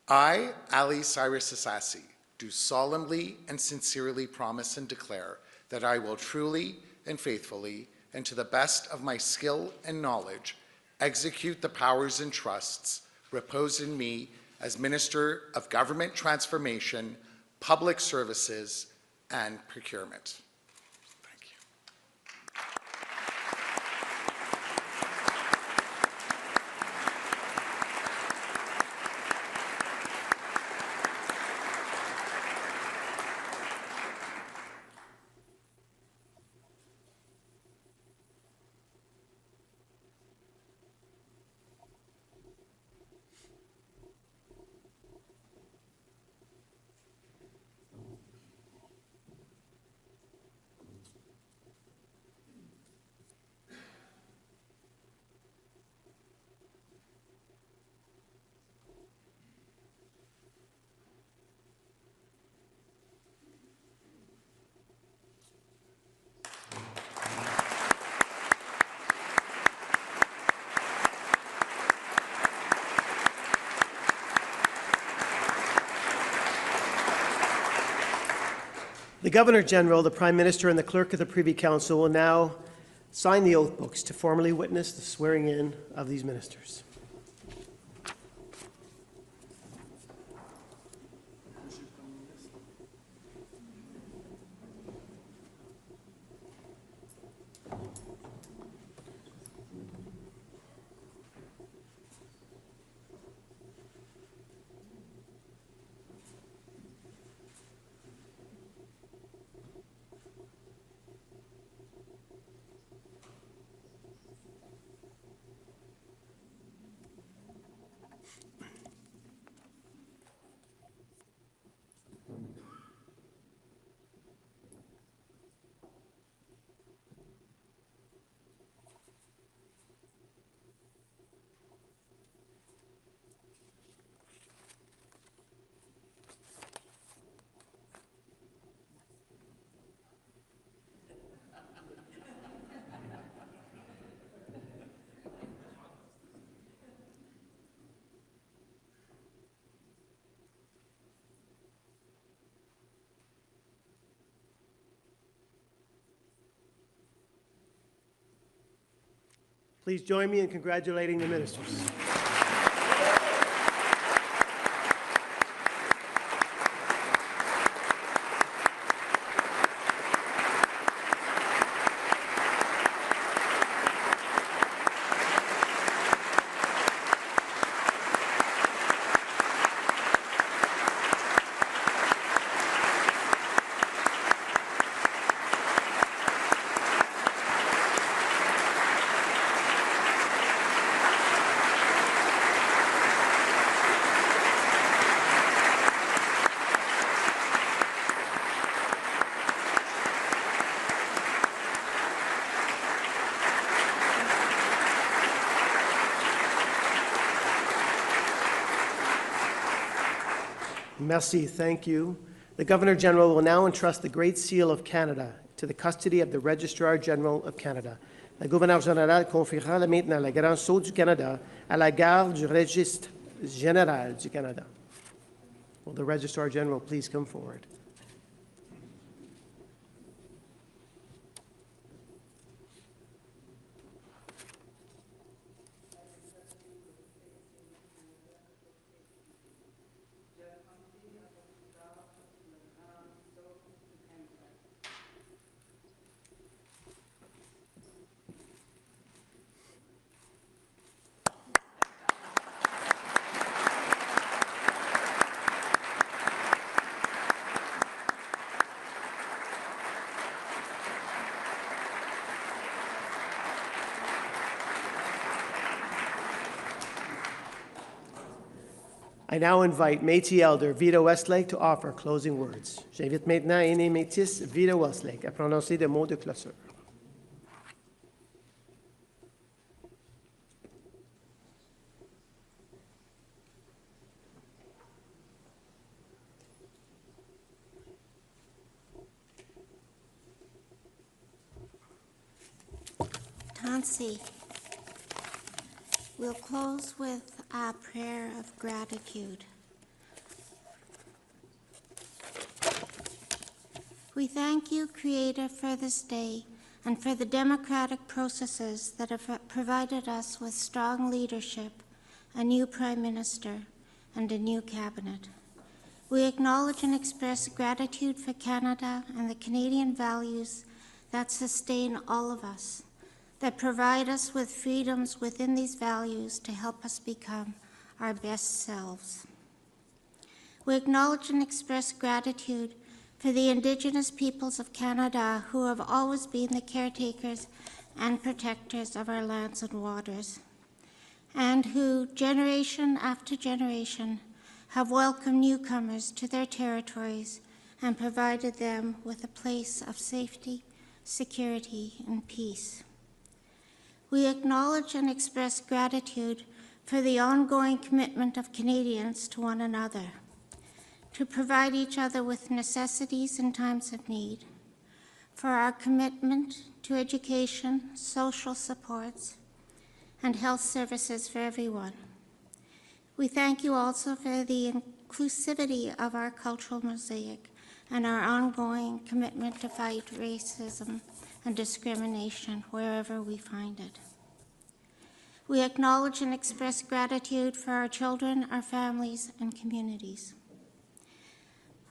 I, Ali Cyrus Assassi, do solemnly and sincerely promise and declare that I will truly and faithfully, and to the best of my skill and knowledge, execute the powers and trusts reposed in me as Minister of Government Transformation, Public Services, and Procurement. Thank you. The Governor-General, the Prime Minister, and the Clerk of the Privy Council will now sign the oath books to formally witness the swearing-in of these ministers. Please join me in congratulating the ministers. Merci, thank you. The Governor-General will now entrust the Great Seal of Canada to the custody of the Registrar-General of Canada. Le Gouverneur général confiera maintenant le Grand Sceau du Canada à la garde du Registre général du Canada. Will the Registrar-General please come forward? I now invite Métis Elder Vida Westlake to offer closing words. J'invite maintenant Aîné Métis Vida Westlake à prononcer des mots de clôture. Tansi. We'll close with a prayer of gratitude. We thank you, Creator, for this day and for the democratic processes that have provided us with strong leadership, a new Prime Minister, and a new Cabinet. We acknowledge and express gratitude for Canada and the Canadian values that sustain all of us, that provide us with freedoms within these values to help us become our best selves. We acknowledge and express gratitude for the Indigenous peoples of Canada who have always been the caretakers and protectors of our lands and waters, and who, generation after generation, have welcomed newcomers to their territories and provided them with a place of safety, security, and peace. We acknowledge and express gratitude for the ongoing commitment of Canadians to one another, to provide each other with necessities in times of need, for our commitment to education, social supports, and health services for everyone. We thank you also for the inclusivity of our cultural mosaic and our ongoing commitment to fight racism and discrimination wherever we find it. We acknowledge and express gratitude for our children, our families, and communities.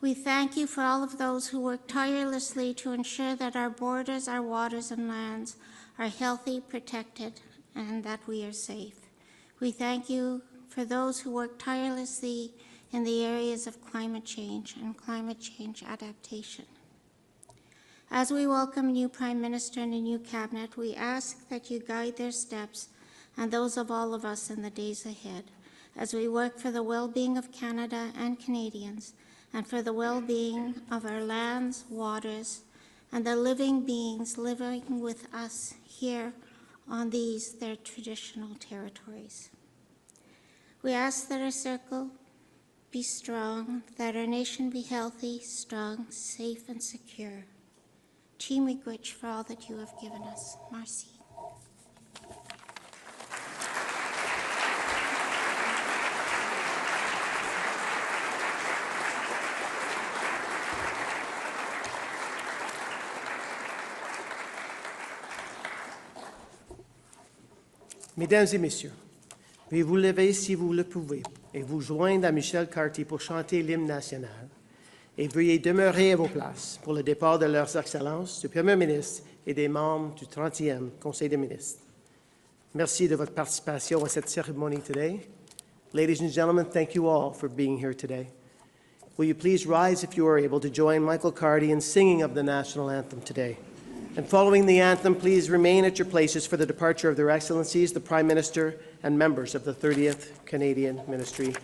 We thank you for all of those who work tirelessly to ensure that our borders, our waters, and lands are healthy, protected, and that we are safe. We thank you for those who work tirelessly in the areas of climate change and climate change adaptation. As we welcome a new Prime Minister and a new Cabinet, we ask that you guide their steps and those of all of us in the days ahead as we work for the well-being of Canada and Canadians and for the well-being of our lands, waters, and the living beings living with us here on these, their traditional territories. We ask that our circle be strong, that our nation be healthy, strong, safe, and secure. Chimigwich for all that you have given us. Merci. Mesdames et messieurs, veuillez vous lever si vous le pouvez et vous joindre à Michel Carty pour chanter l'hymne national. Et veuillez demeurer à vos places pour le départ de leurs excellences, du Premier ministre et des membres du 30e Conseil des ministres. Merci de votre participation à cette cérémonie today. Ladies and gentlemen, thank you all for being here today. Will you please rise if you are able to join Michael Carty in singing of the national anthem today? And following the anthem, please remain at your places for the departure of Their Excellencies, the Prime Minister, and members of the 30th Canadian Ministry.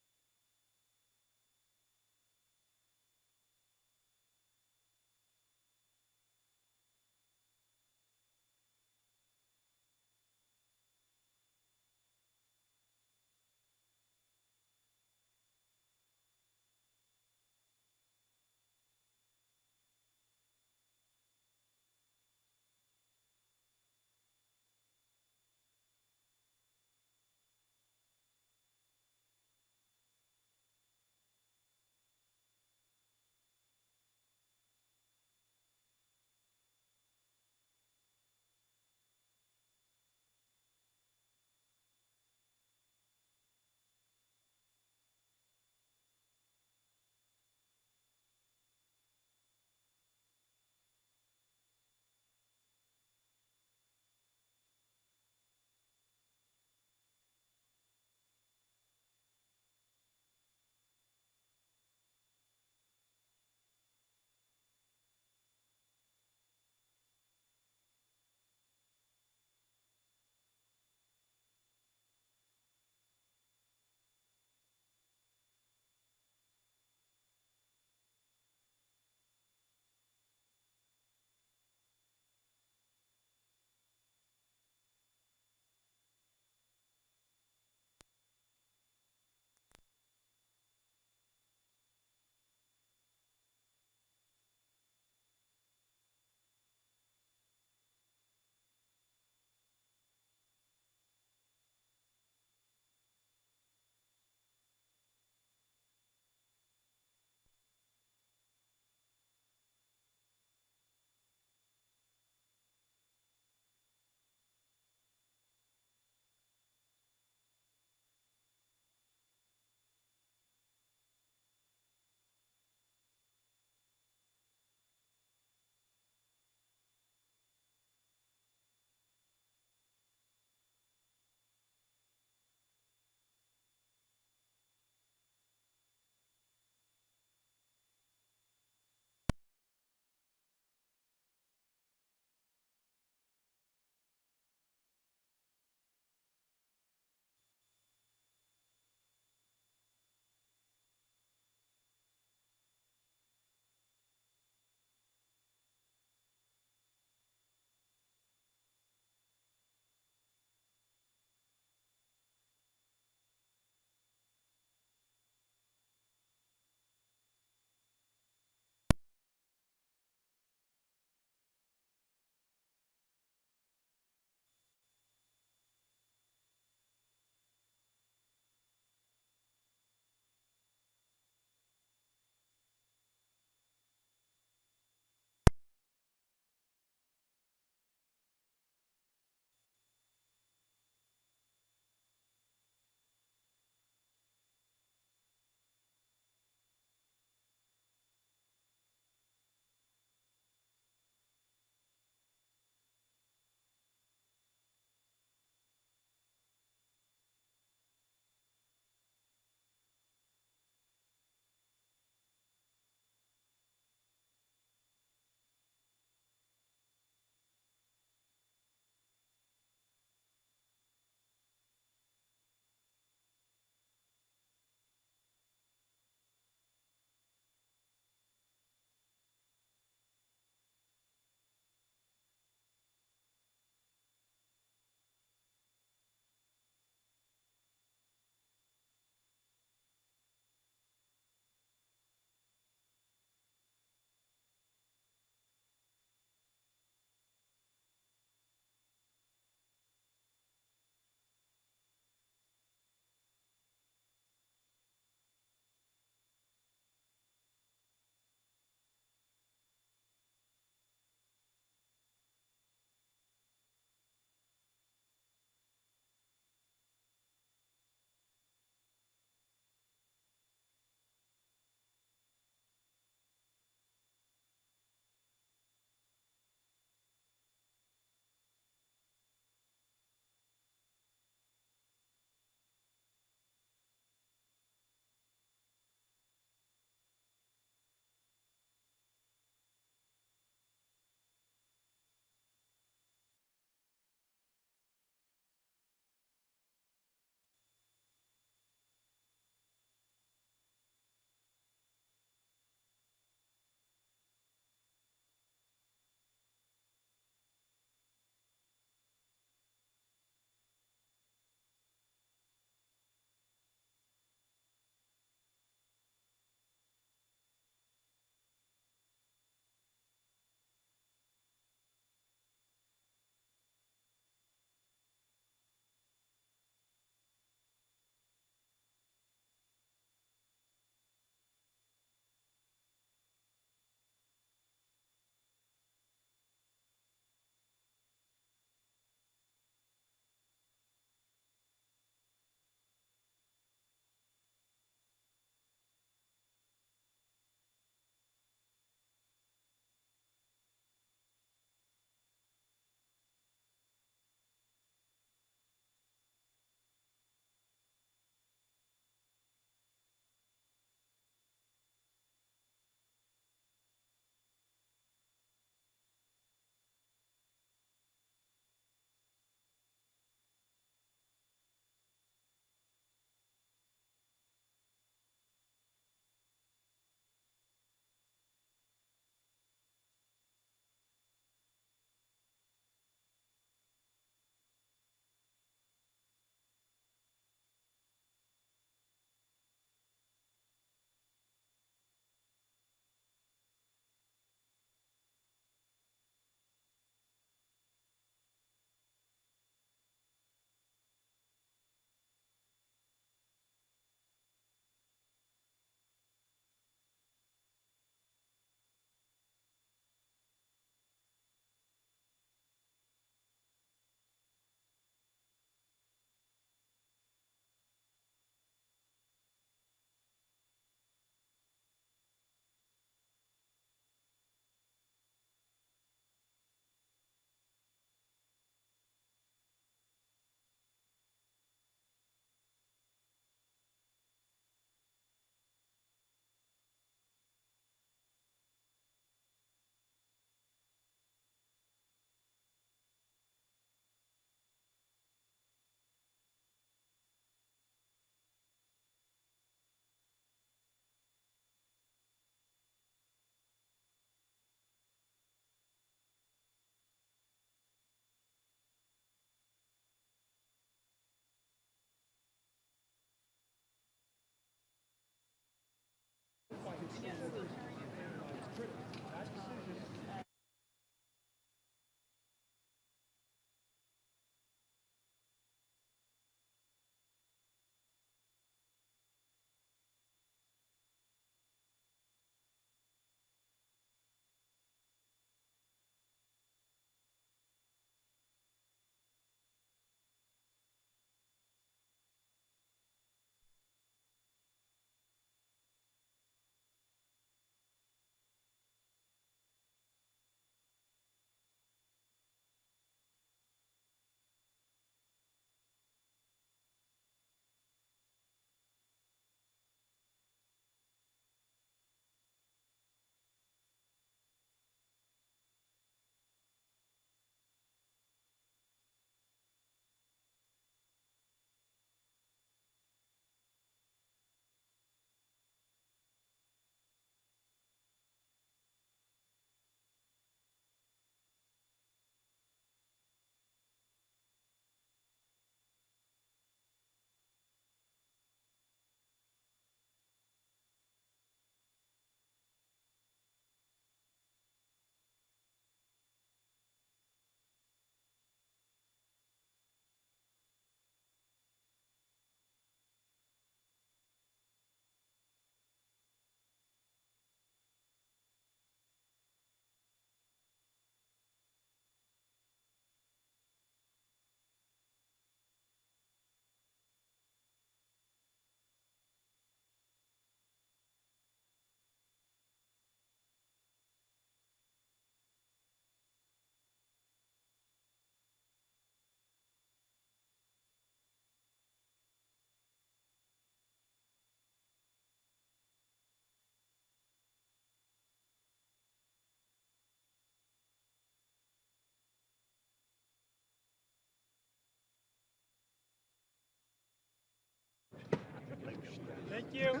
you.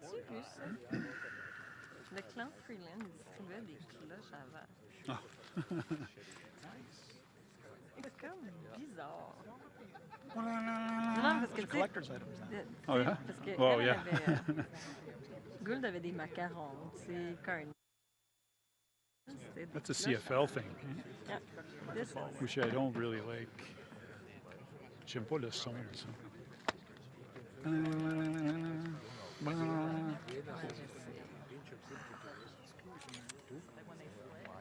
As-tu vu ça? Le clan Freeland distribuait des cloches avant. Ah. C'est comme bizarre. Non, parce que c'est collector's items. Oh, yeah? Parce que Well, elle yeah. avait, Gould avait des macarons, tu sais, Carney. That's a CFL thing. Yeah. This is... Which I don't really like. J'aime pas le son de ça.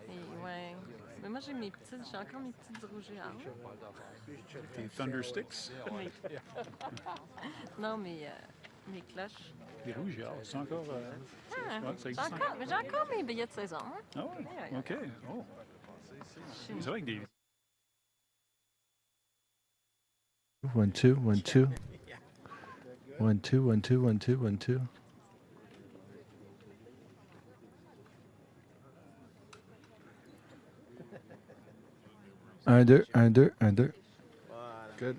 Et ouais. Mais moi, j'ai encore mes petites rouges à Tes Thunder Sticks? Non, mes cloches. Les rouges, c'est encore... ça existe J'ai encore mes billets de saison. Hein? Ah ouais? OK. Oh. C'est vrai que des... 1, 2, 1, 2. 1, 2, 1, 2, 1, 2, 1, 2. Un, deux, un, deux, un, deux. Good.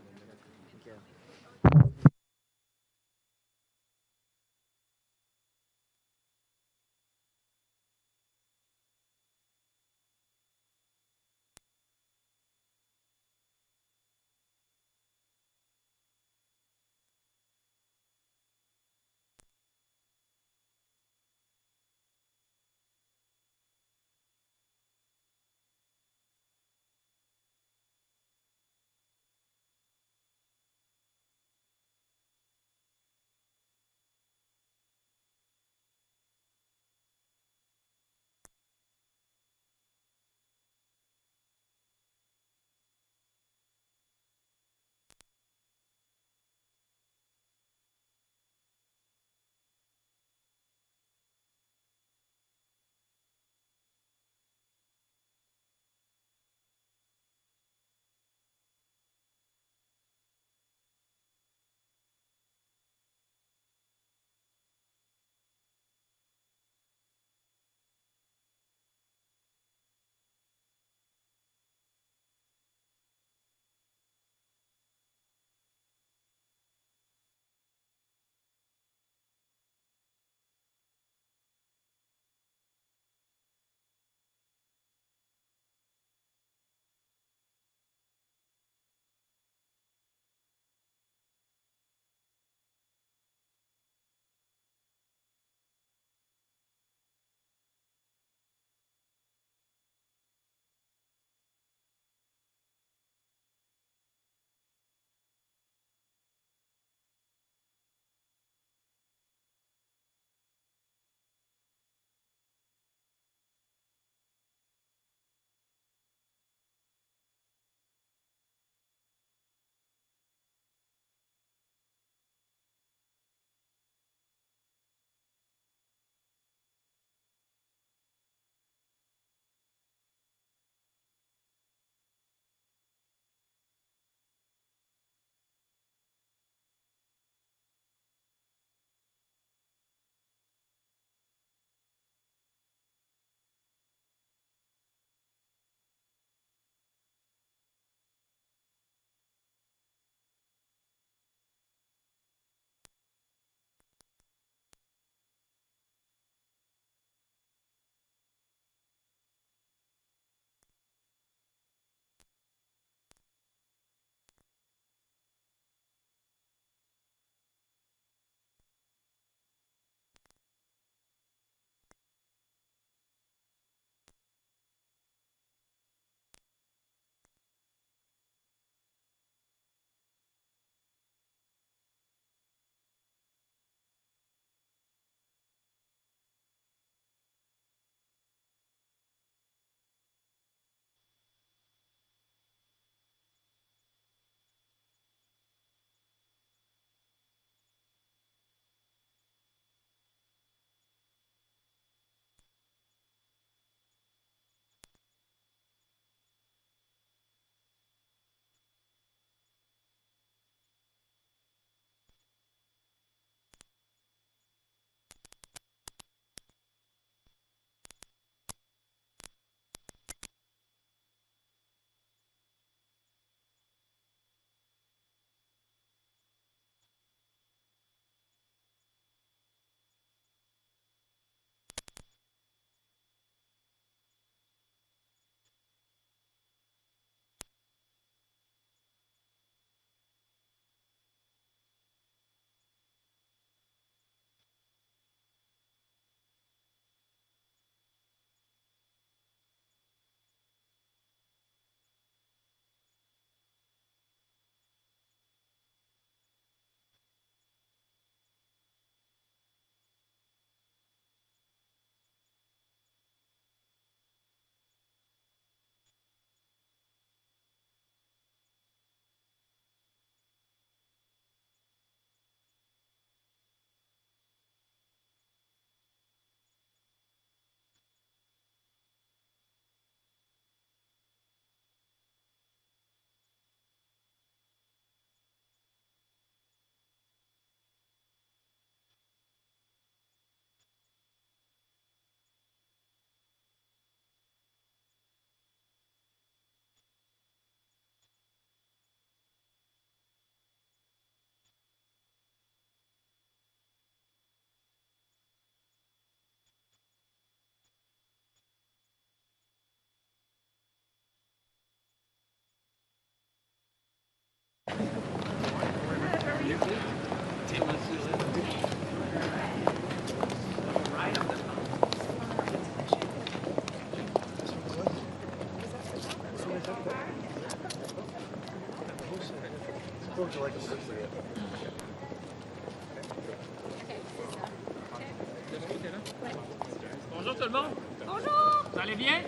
monde? Bonjour! Vous allez bien?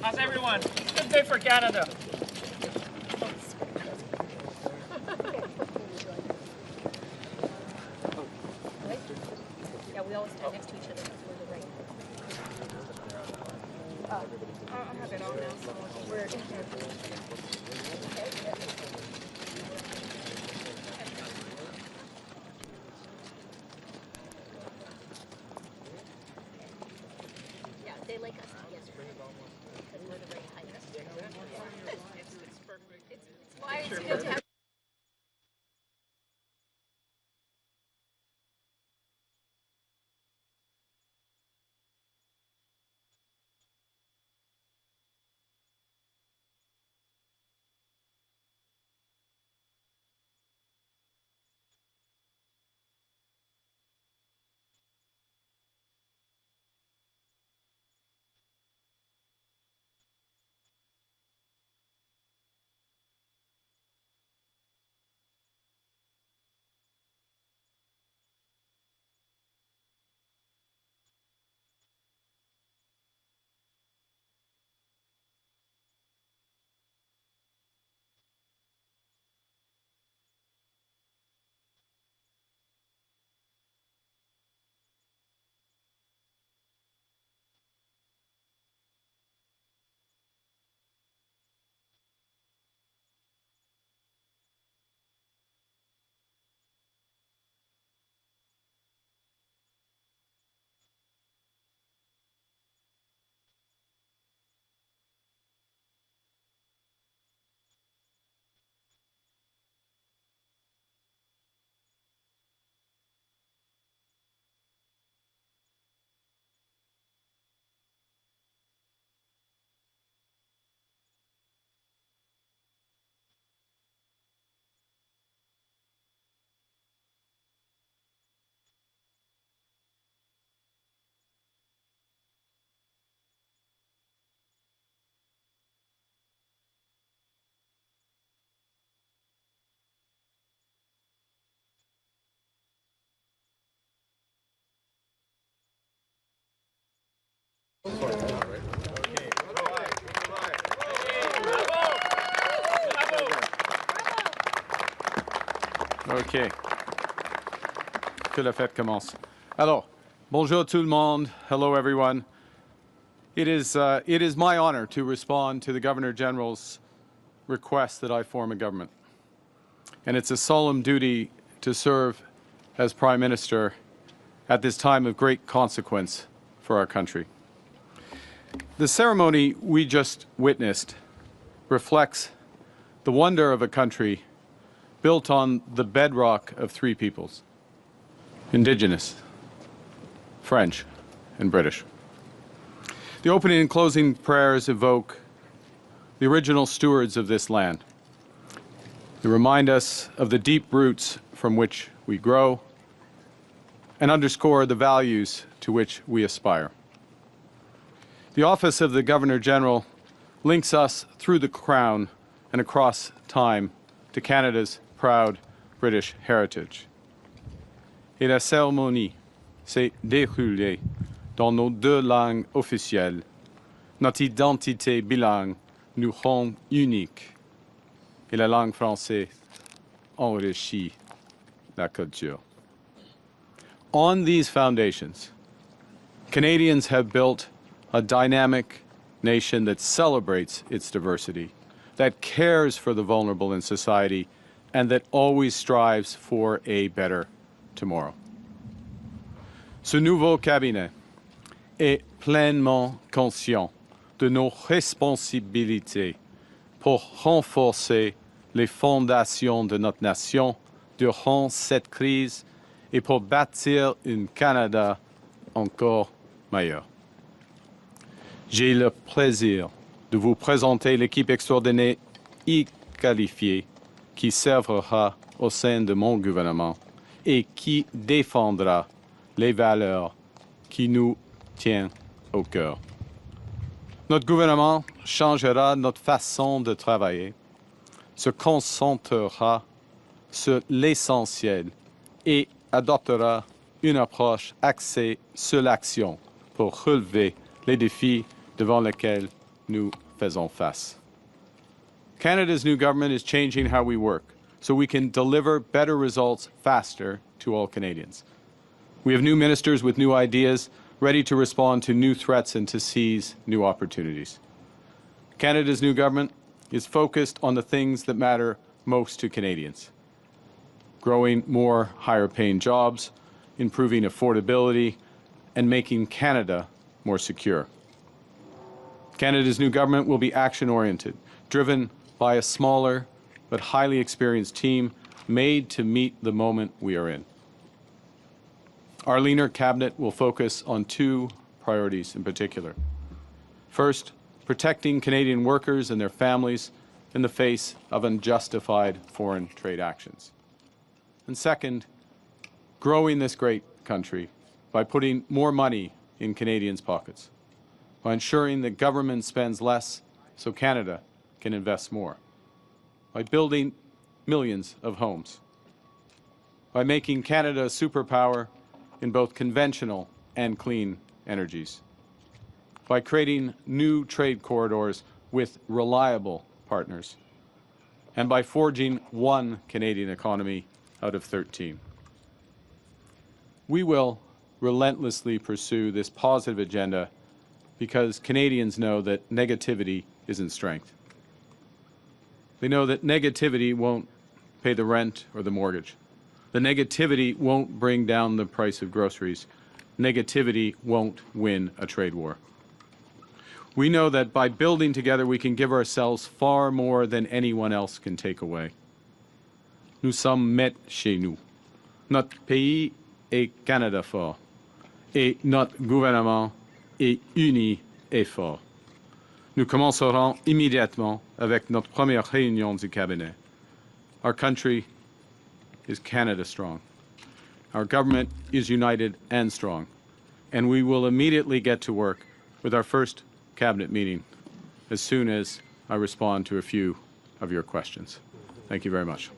How's everyone? Good day for Canada. Yeah, we always stand next to each other because we're the right. I have it on now, so we're in here. Yeah, they like us, yes, because we're the right height. It's perfect. It's why it's good to have. OK. Que la fête commence. Alors, bonjour tout le monde. Hello, everyone. It is my honor to respond to the Governor General's request that I form a government. And it's a solemn duty to serve as Prime Minister at this time of great consequence for our country. The ceremony we just witnessed reflects the wonder of a country built on the bedrock of three peoples: Indigenous, French, and British. The opening and closing prayers evoke the original stewards of this land. They remind us of the deep roots from which we grow and underscore the values to which we aspire. The office of the Governor-General links us through the Crown and across time to Canada's proud British heritage. Et la cérémonie s'est déroulée dans nos deux langues officielles. Notre identité bilingue nous rend uniques et la langue française enrichit la culture. On these foundations, Canadians have built a dynamic nation that celebrates its diversity, that cares for the vulnerable in society, and that always strives for a better tomorrow. Ce nouveau cabinet est pleinement conscient de nos responsabilités pour renforcer les fondations de notre nation durant cette crise et pour bâtir un Canada encore meilleur. J'ai le plaisir de vous présenter l'équipe extraordinaire et qualifiée qui servira au sein de mon gouvernement et qui défendra les valeurs qui nous tiennent au cœur. Notre gouvernement changera notre façon de travailler, se concentrera sur l'essentiel et adoptera une approche axée sur l'action pour relever les défis devant lesquels nous faisons face. Canada's new government is changing how we work so we can deliver better results faster to all Canadians. We have new ministers with new ideas, ready to respond to new threats and to seize new opportunities. Canada's new government is focused on the things that matter most to Canadians: growing more higher-paying jobs, improving affordability, and making Canada more secure. Canada's new government will be action-oriented, driven by a smaller but highly experienced team made to meet the moment we are in. Our leaner cabinet will focus on two priorities in particular. First, protecting Canadian workers and their families in the face of unjustified foreign trade actions. And second, growing this great country by putting more money in Canadians' pockets, by ensuring that government spends less so Canada can invest more, by building millions of homes, by making Canada a superpower in both conventional and clean energies, by creating new trade corridors with reliable partners, and by forging one Canadian economy out of 13. We will relentlessly pursue this positive agenda because Canadians know that negativity isn't strength. They know that negativity won't pay the rent or the mortgage. The negativity won't bring down the price of groceries. Negativity won't win a trade war. We know that by building together, we can give ourselves far more than anyone else can take away. Nous sommes maîtres chez nous. Notre pays est Canada fort. Et notre gouvernement est uni et fort. Nous commencerons immédiatement avec notre première réunion du cabinet. Our country is Canada strong. Our government is united and strong. And we will immediately get to work with our first cabinet meeting as soon as I respond to a few of your questions. Thank you very much.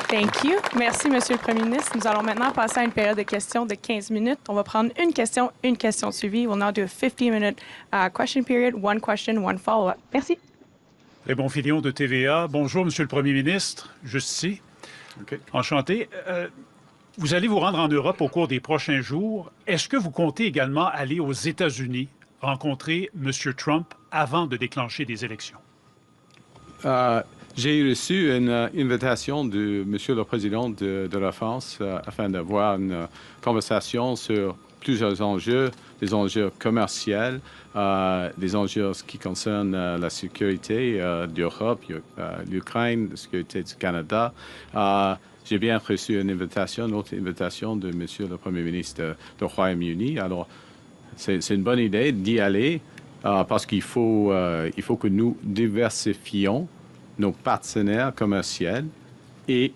Thank you. Merci, Monsieur le Premier ministre. Nous allons maintenant passer à une période de questions de 15 minutes. On va prendre une question suivie. We'll now do a 15-minute question period, one question, one follow-up. Merci. Raymond Filion de TVA. Bonjour, Monsieur le Premier ministre. Juste ici. Okay. Enchanté. Vous allez vous rendre en Europe au cours des prochains jours. Est-ce que vous comptez également aller aux États-Unis rencontrer M. Trump avant de déclencher des élections? J'ai reçu une invitation de Monsieur le Président de la France afin d'avoir une conversation sur plusieurs enjeux, des enjeux commerciaux, des enjeux qui concernent la sécurité d'Europe, l'Ukraine, la sécurité du Canada. J'ai bien reçu une autre invitation de Monsieur le Premier ministre du Royaume-Uni. Alors, c'est une bonne idée d'y aller parce qu'il faut que nous diversifions nos partenaires commerciaux et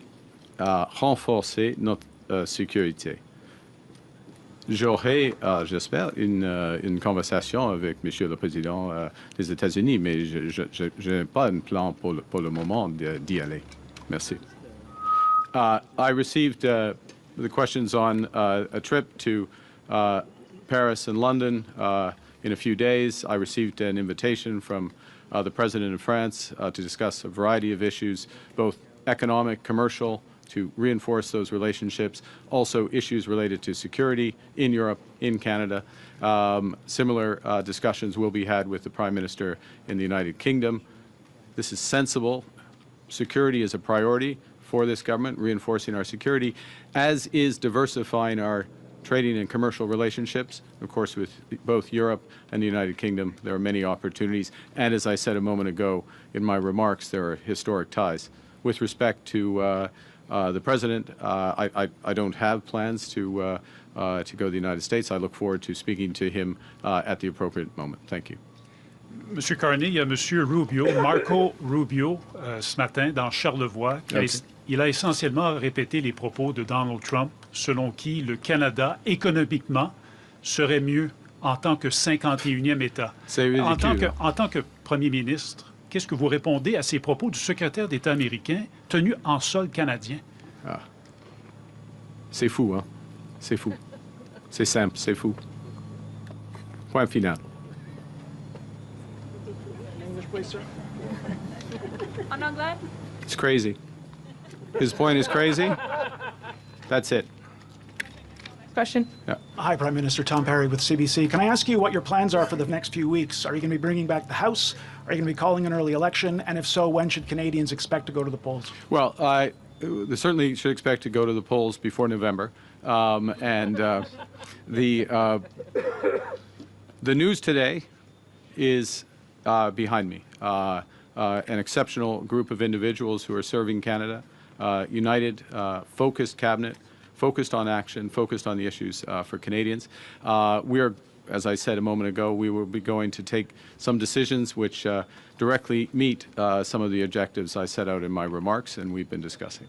renforcer notre sécurité. J'aurai, j'espère, une conversation avec Monsieur le Président des États-Unis, mais je n'ai pas un plan pour le moment d'y aller. Merci. I received the questions on a trip to Paris and London in a few days. I received an invitation from the President of France to discuss a variety of issues, both economic, commercial, to reinforce those relationships, also issues related to security in Europe, in Canada. Similar discussions will be had with the Prime Minister in the United Kingdom. This is sensible. Security is a priority for this government, reinforcing our security, as is diversifying our trading and commercial relationships. Of course, with both Europe and the United Kingdom, there are many opportunities. And as I said a moment ago in my remarks, there are historic ties. With respect to the President, I don't have plans to go to the United States. I look forward to speaking to him at the appropriate moment. Thank you. Monsieur Carney, il y a Monsieur Rubio, Marco Rubio, ce matin dans Charlevoix. Il a essentiellement répété les propos de Donald Trump, selon qui le Canada, économiquement, serait mieux en tant que 51e État. C'est ridicule. En tant que Premier ministre, qu'est-ce que vous répondez à ces propos du secrétaire d'État américain tenu en sol canadien? C'est fou, hein? C'est fou. C'est simple, c'est fou. Point final. En anglais? It's crazy. His point is crazy. That's it. Question. Yeah. Hi, Prime Minister Tom Perry with CBC. Can I ask you what your plans are for the next few weeks? Are you going to be bringing back the House? Are you going to be calling an early election? And if so, when should Canadians expect to go to the polls? Well, they certainly should expect to go to the polls before November. The news today is behind me. An exceptional group of individuals who are serving Canada, united, focused cabinet, focused on action, focused on the issues for Canadians. We're, as I said a moment ago, we will be going to take some decisions which directly meet some of the objectives I set out in my remarks and we've been discussing.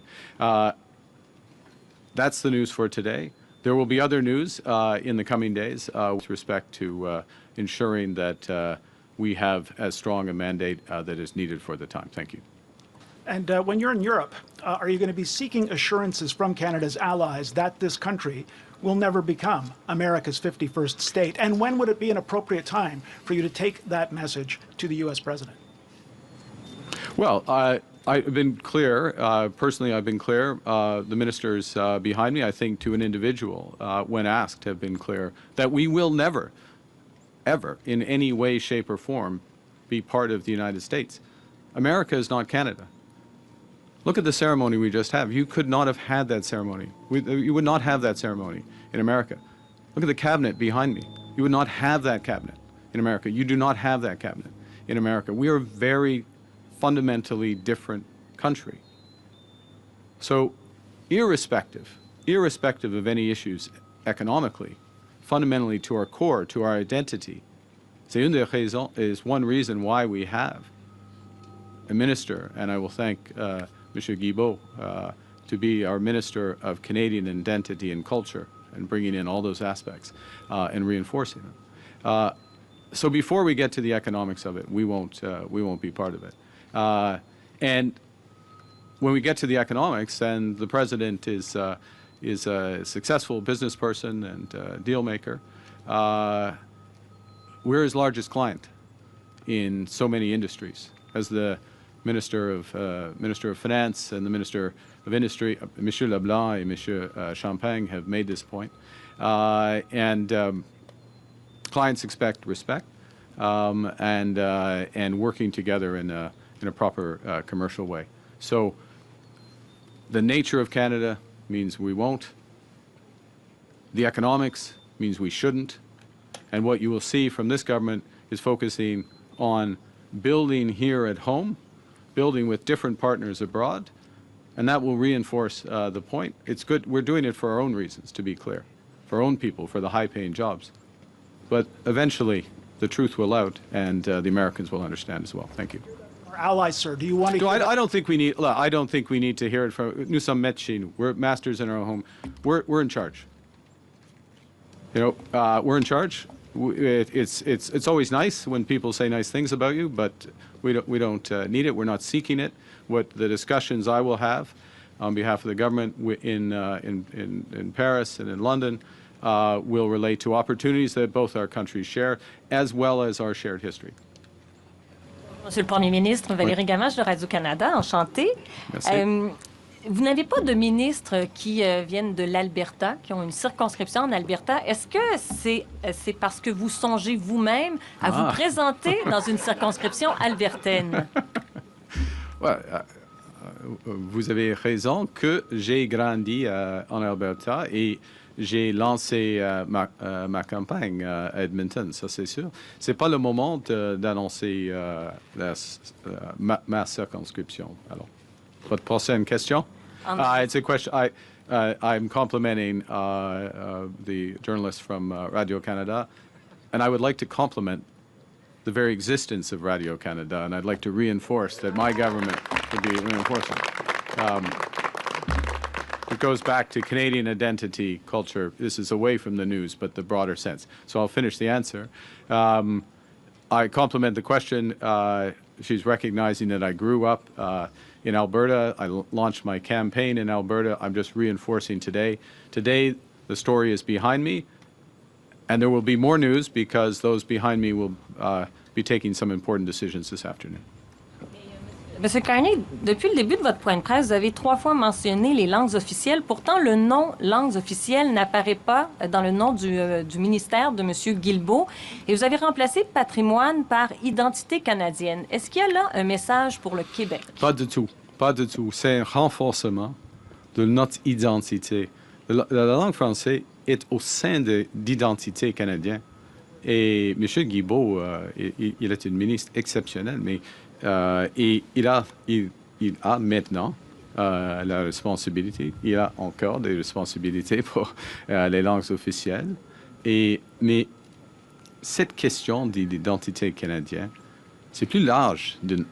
That's the news for today. There will be other news in the coming days with respect to ensuring that we have as strong a mandate that is needed for the time. Thank you. And when you're in Europe, are you going to be seeking assurances from Canada's allies that this country will never become America's 51st state? And when would it be an appropriate time for you to take that message to the U.S. president? Well, I've been clear, personally I've been clear, the ministers behind me, I think to an individual, when asked, have been clear that we will never, ever, in any way, shape or form, be part of the United States. America is not Canada. Look at the ceremony we just had. You could not have had that ceremony. You would not have that ceremony in America. Look at the cabinet behind me. You would not have that cabinet in America. You do not have that cabinet in America. We are a very fundamentally different country. So irrespective of any issues economically, fundamentally to our core, to our identity, is one reason why we have a minister, and I will thank Mr. Guilbeault to be our Minister of Canadian Identity and Culture and bringing in all those aspects and reinforcing them. So before we get to the economics of it, we won't be part of it. And when we get to the economics, then the President is a successful business person and deal maker. We're his largest client in so many industries. As the Minister of Finance and the Minister of Industry, Monsieur Leblanc and Monsieur Champagne have made this point. Clients expect respect and working together in a proper commercial way. So the nature of Canada means we won't. The economics means we shouldn't. And what you will see from this government is focusing on building here at home, building with different partners abroad, and that will reinforce the point. It's good. We're doing it for our own reasons, to be clear, for our own people, for the high-paying jobs. But eventually, the truth will out, and the Americans will understand as well. Thank you. Our allies, sir, do you want to? No, I don't think we need. Look, I don't think we need to hear it from. Nous sommes maîtres. We're masters in our home. We're in charge. You know, we're in charge. It's always nice when people say nice things about you, but we don't need it. We're not seeking it. What the discussions I will have on behalf of the government in Paris and in London will relate to opportunities that both our countries share, as well as our shared history. Monsieur le Premier ministre, Valérie Gamache de Radio-Canada, enchantée. Merci. Vous n'avez pas de ministres qui viennent de l'Alberta, qui ont une circonscription en Alberta. Est-ce que c'est parce que vous songez vous-même à vous présenter dans une circonscription albertaine? Vous avez raison que j'ai grandi en Alberta et j'ai lancé ma campagne à Edmonton, ça c'est sûr. C'est pas le moment d'annoncer ma circonscription. Alors, votre prochaine question? It's a question. I'm complimenting the journalist from Radio-Canada, and I would like to compliment the very existence of Radio-Canada, and I'd like to reinforce that my government would be reinforcing. It goes back to Canadian identity, culture. This is away from the news, but the broader sense. So I'll finish the answer. I compliment the question. She's recognizing that I grew up in Alberta. I launched my campaign in Alberta. I'm just reinforcing today. Today, the story is behind me. And there will be more news because those behind me will be taking some important decisions this afternoon. Monsieur Carney, depuis le début de votre point de presse, vous avez 3 fois mentionné les langues officielles. Pourtant, le nom « langues officielles » n'apparaît pas dans le nom du ministère de M. Guilbeault. Et vous avez remplacé patrimoine par identité canadienne. Est-ce qu'il y a là un message pour le Québec? Pas du tout. Pas du tout. C'est un renforcement de notre identité. La langue française est au sein de l'identité canadienne. Et M. Guilbeault, il est un ministre exceptionnel, mais et il a maintenant la responsabilité, il a encore des responsabilités pour les langues officielles. Mais cette question de l'identité canadienne, c'est plus large de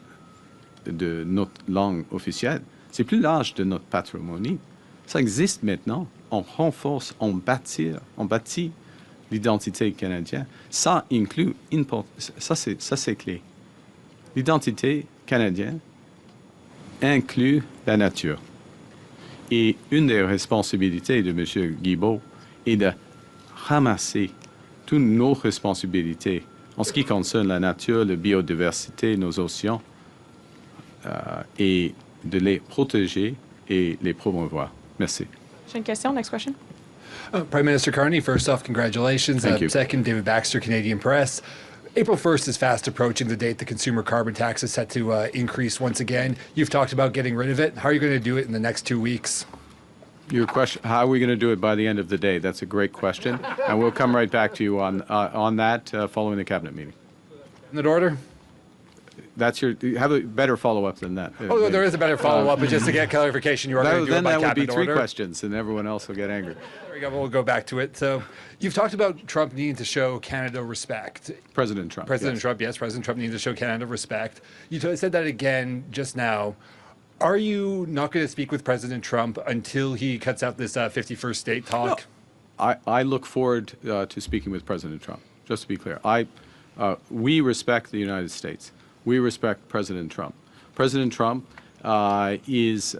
notre langue officielle, c'est plus large de notre patrimoine. Ça existe maintenant. On renforce, on bâtit l'identité canadienne. Ça inclut, ça c'est clé. L'identité canadienne inclut la nature. Et une des responsabilités de M. Guilbeault est de ramasser toutes nos responsabilités en ce qui concerne la nature, la biodiversité, nos océans, et de les protéger et les promouvoir. Merci. J'ai une question. Next question. Prime Minister Carney, first off, congratulations. Thank you. Second, David Baxter, Canadian Press. April 1st is fast approaching, the date the consumer carbon tax is set to increase once again. You've talked about getting rid of it. How are you going to do it in the next 2 weeks? Your question, how are we going to do it by the end of the day? That's a great question. And we'll come right back to you on that following the cabinet meeting. In that order? That's you have a better follow-up than that. Oh, there is a better follow-up, but just to get clarification, you are going to do it by Then that would be cabinet 3 order? questions, and everyone else will get angry. There we go. We'll go back to it. So you've talked about Trump needing to show Canada respect. President Trump. President Trump, yes. President Trump needing to show Canada respect. You said that again just now. Are you not going to speak with President Trump until he cuts out this 51st state talk? No. I look forward to speaking with President Trump, just to be clear. We respect the United States. We respect President Trump. President Trump has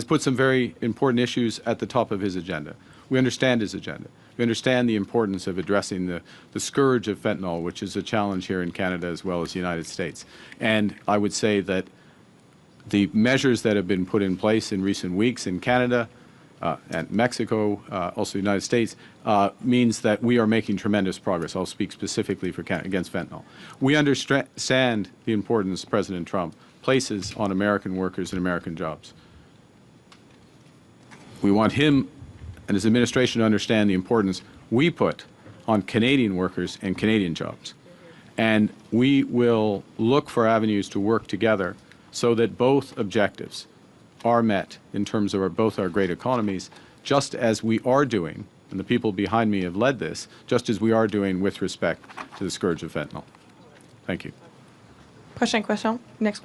put some very important issues at the top of his agenda. We understand his agenda. We understand the importance of addressing the scourge of fentanyl, which is a challenge here in Canada as well as the United States. And I would say that the measures that have been put in place in recent weeks in Canada and Mexico, also the United States, means that we are making tremendous progress. I'll speak specifically for against fentanyl. We understand the importance President Trump places on American workers and American jobs. We want him and his administration to understand the importance we put on Canadian workers and Canadian jobs. And we will look for avenues to work together so that both objectives are met in terms of both our great economies, just as we are doing, and the people behind me have led this, just as we are doing with respect to the scourge of fentanyl. Thank you. Prochaine question. Next.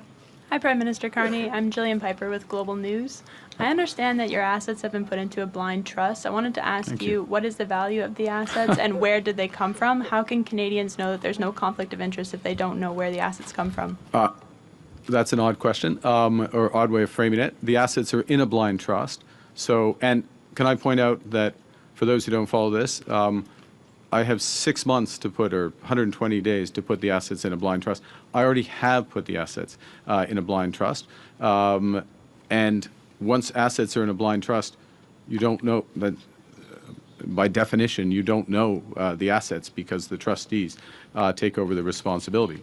Hi, Prime Minister Carney. I'm Jillian Piper with Global News. I understand that your assets have been put into a blind trust. I wanted to ask you, what is the value of the assets and where did they come from? How can Canadians know that there's no conflict of interest if they don't know where the assets come from? That's an odd question, or odd way of framing it. The assets are in a blind trust. So, and can I point out that for those who don't follow this, I have 6 months to put, or 120 days to put the assets in a blind trust. I already have put the assets in a blind trust. And once assets are in a blind trust, you don't know that, by definition, you don't know the assets because the trustees take over the responsibility.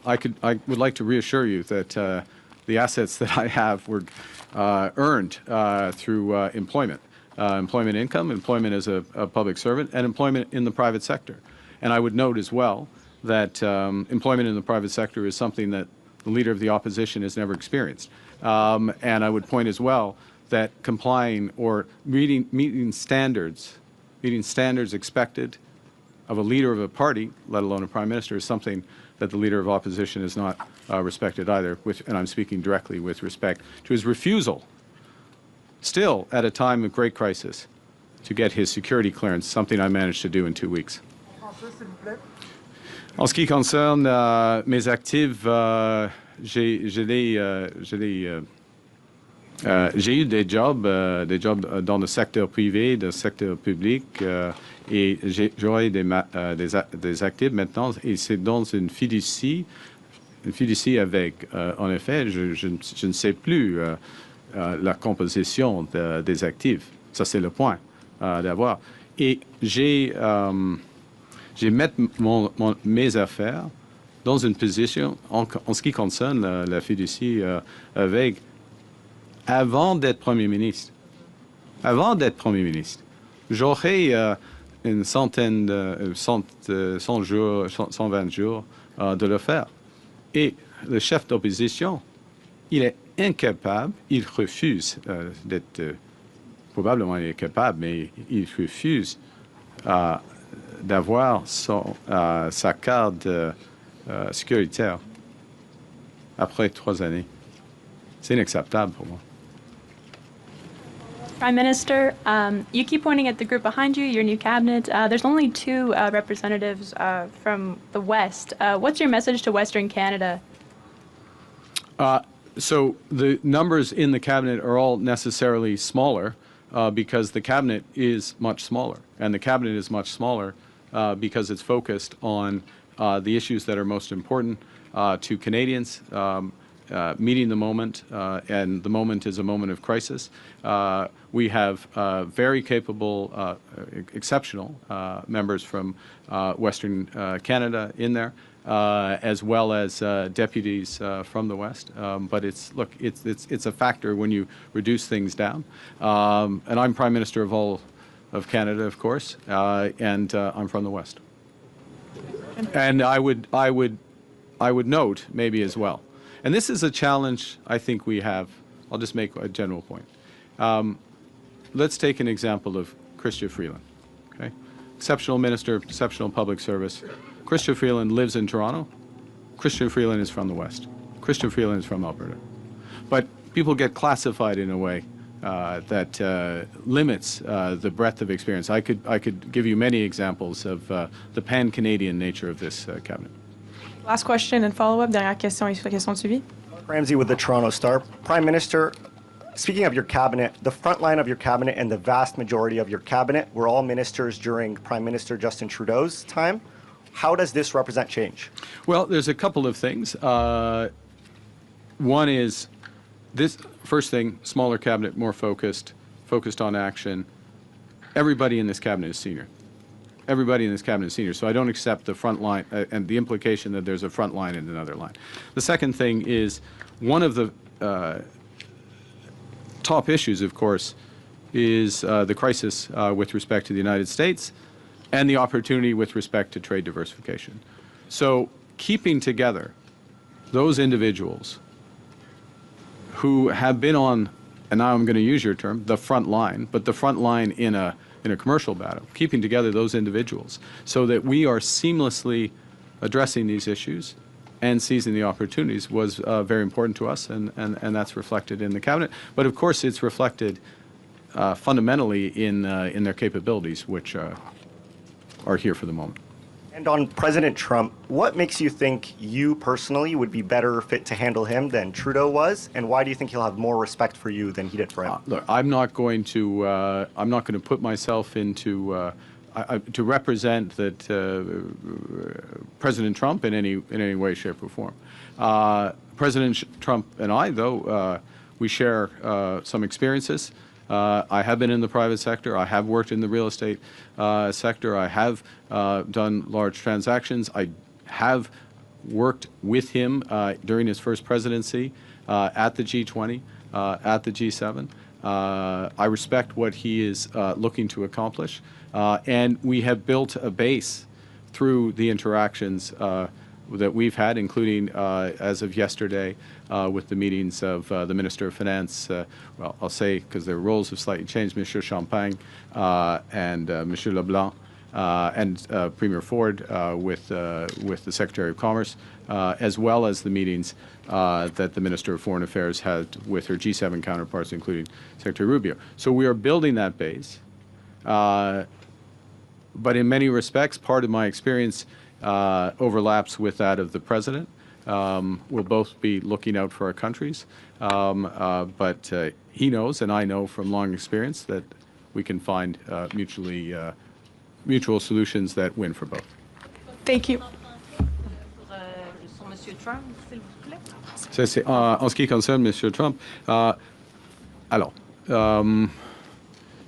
I would like to reassure you that the assets that I have were earned through employment. Employment income, employment as a public servant, and employment in the private sector. And I would note as well that employment in the private sector is something that the Leader of the Opposition has never experienced. And I would point as well that complying or meeting standards expected of a leader of a party, let alone a Prime Minister, is something that the Leader of Opposition has not respected either, and I'm speaking directly with respect to his refusal, still at a time of great crisis, to get his security clearance, something I managed to do in 2 weeks. En ce qui concerne mes actifs, je J'ai eu des jobs dans le secteur privé, le secteur public, et j'aurai des actifs maintenant, et c'est dans une fiducie avec, en effet, je ne sais plus la composition des actifs. Ça, c'est le point d'avoir. Et j'ai mettre mes affaires dans une position, en ce qui concerne la fiducie avec, avant d'être Premier ministre. Avant d'être Premier ministre, j'aurais une centaine, 100 jours, 120 jours de le faire. Et le chef d'opposition, il est incapable, il refuse d'être, probablement il est capable, mais il refuse d'avoir sa carte sécuritaire après 3 années. C'est inacceptable pour moi. Prime Minister, you keep pointing at the group behind you, your new cabinet. There's only 2 representatives from the West. What's your message to Western Canada? So the numbers in the cabinet are all necessarily smaller because the cabinet is much smaller. And the cabinet is much smaller because it's focused on the issues that are most important to Canadians, meeting the moment, and the moment is a moment of crisis. We have very capable, exceptional members from Western Canada in there, as well as deputies from the West. But it's a factor when you reduce things down. And I'm Prime Minister of all of Canada, of course, and I'm from the West. And I would note maybe as well. And this is a challenge I think we have. I'll just make a general point. Let's take an example of Chrystia Freeland. Okay? Exceptional minister, exceptional public service. Chrystia Freeland lives in Toronto. Chrystia Freeland is from the West. Chrystia Freeland is from Alberta. But people get classified in a way that limits the breadth of experience. I could give you many examples of the pan-Canadian nature of this cabinet. Last question and follow-up. Dernière question et question de suivi. Ramsey with the Toronto Star. Prime Minister, speaking of your cabinet, the front line of your cabinet and the vast majority of your cabinet were all ministers during Prime Minister Justin Trudeau's time. How does this represent change? Well, there's a couple of things. One is this first thing, smaller cabinet, more focused on action. Everybody in this cabinet is senior. Everybody in this cabinet is senior, so I don't accept the front line and the implication that there's a front line and another line. The second thing is one of the top issues, of course, is the crisis with respect to the United States and the opportunity with respect to trade diversification. So keeping together those individuals who have been on, and now I'm going to use your term, the front line, but the front line in a commercial battle, keeping together those individuals so that we are seamlessly addressing these issues and seizing the opportunities was very important to us, and that's reflected in the cabinet. But of course, it's reflected fundamentally in their capabilities, which are here for the moment. And on President Trump, what makes you think you personally would be better fit to handle him than Trudeau was, and why do you think he'll have more respect for you than he did for him? Look, I'm not going to put myself into to represent that President Trump in any way, shape, or form. President Trump and I, though, we share some experiences. I have been in the private sector. I have worked in the real estate sector. I have done large transactions. I have worked with him during his first presidency at the G20, at the G7. I respect what he is looking to accomplish. And we have built a base through the interactions that we've had, including as of yesterday with the meetings of the Minister of Finance, well, I'll say, because their roles have slightly changed, Monsieur Champagne and Monsieur Leblanc, and Premier Ford with the Secretary of Commerce, as well as the meetings that the Minister of Foreign Affairs had with her G7 counterparts, including Secretary Rubio. So we are building that base. But in many respects, part of my experience overlaps with that of the President. We'll both be looking out for our countries, but he knows, and I know from long experience, that we can find mutual solutions that win for both. Thank you. Sur Monsieur Trump, s'il vous plaît. Ça, c'est en ce qui concerne M. Trump.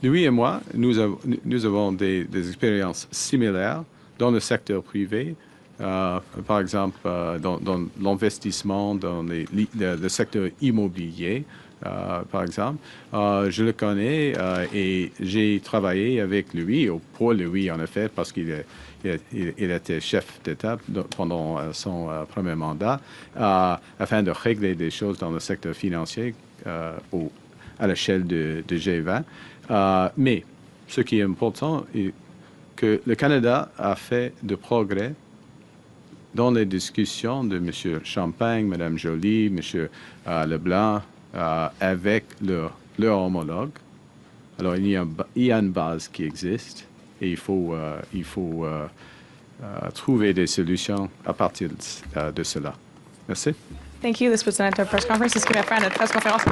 Lui et moi, nous avons des expériences similaires dans le secteur privé, par exemple dans l'investissement dans le secteur immobilier, par exemple. Je le connais et j'ai travaillé avec lui, ou pour lui en effet, parce qu'il était chef d'État pendant son premier mandat, afin de régler des choses dans le secteur financier à l'échelle de G20. Mais ce qui est important est que le Canada a fait de progrès dans les discussions de M. Champagne, Mme Joly, M. Leblanc, avec leur homologue. Alors, il y a une base qui existe et il faut trouver des solutions à partir de cela. Merci. Thank you. This was the press conference. Suscríbete à notre presse conférence.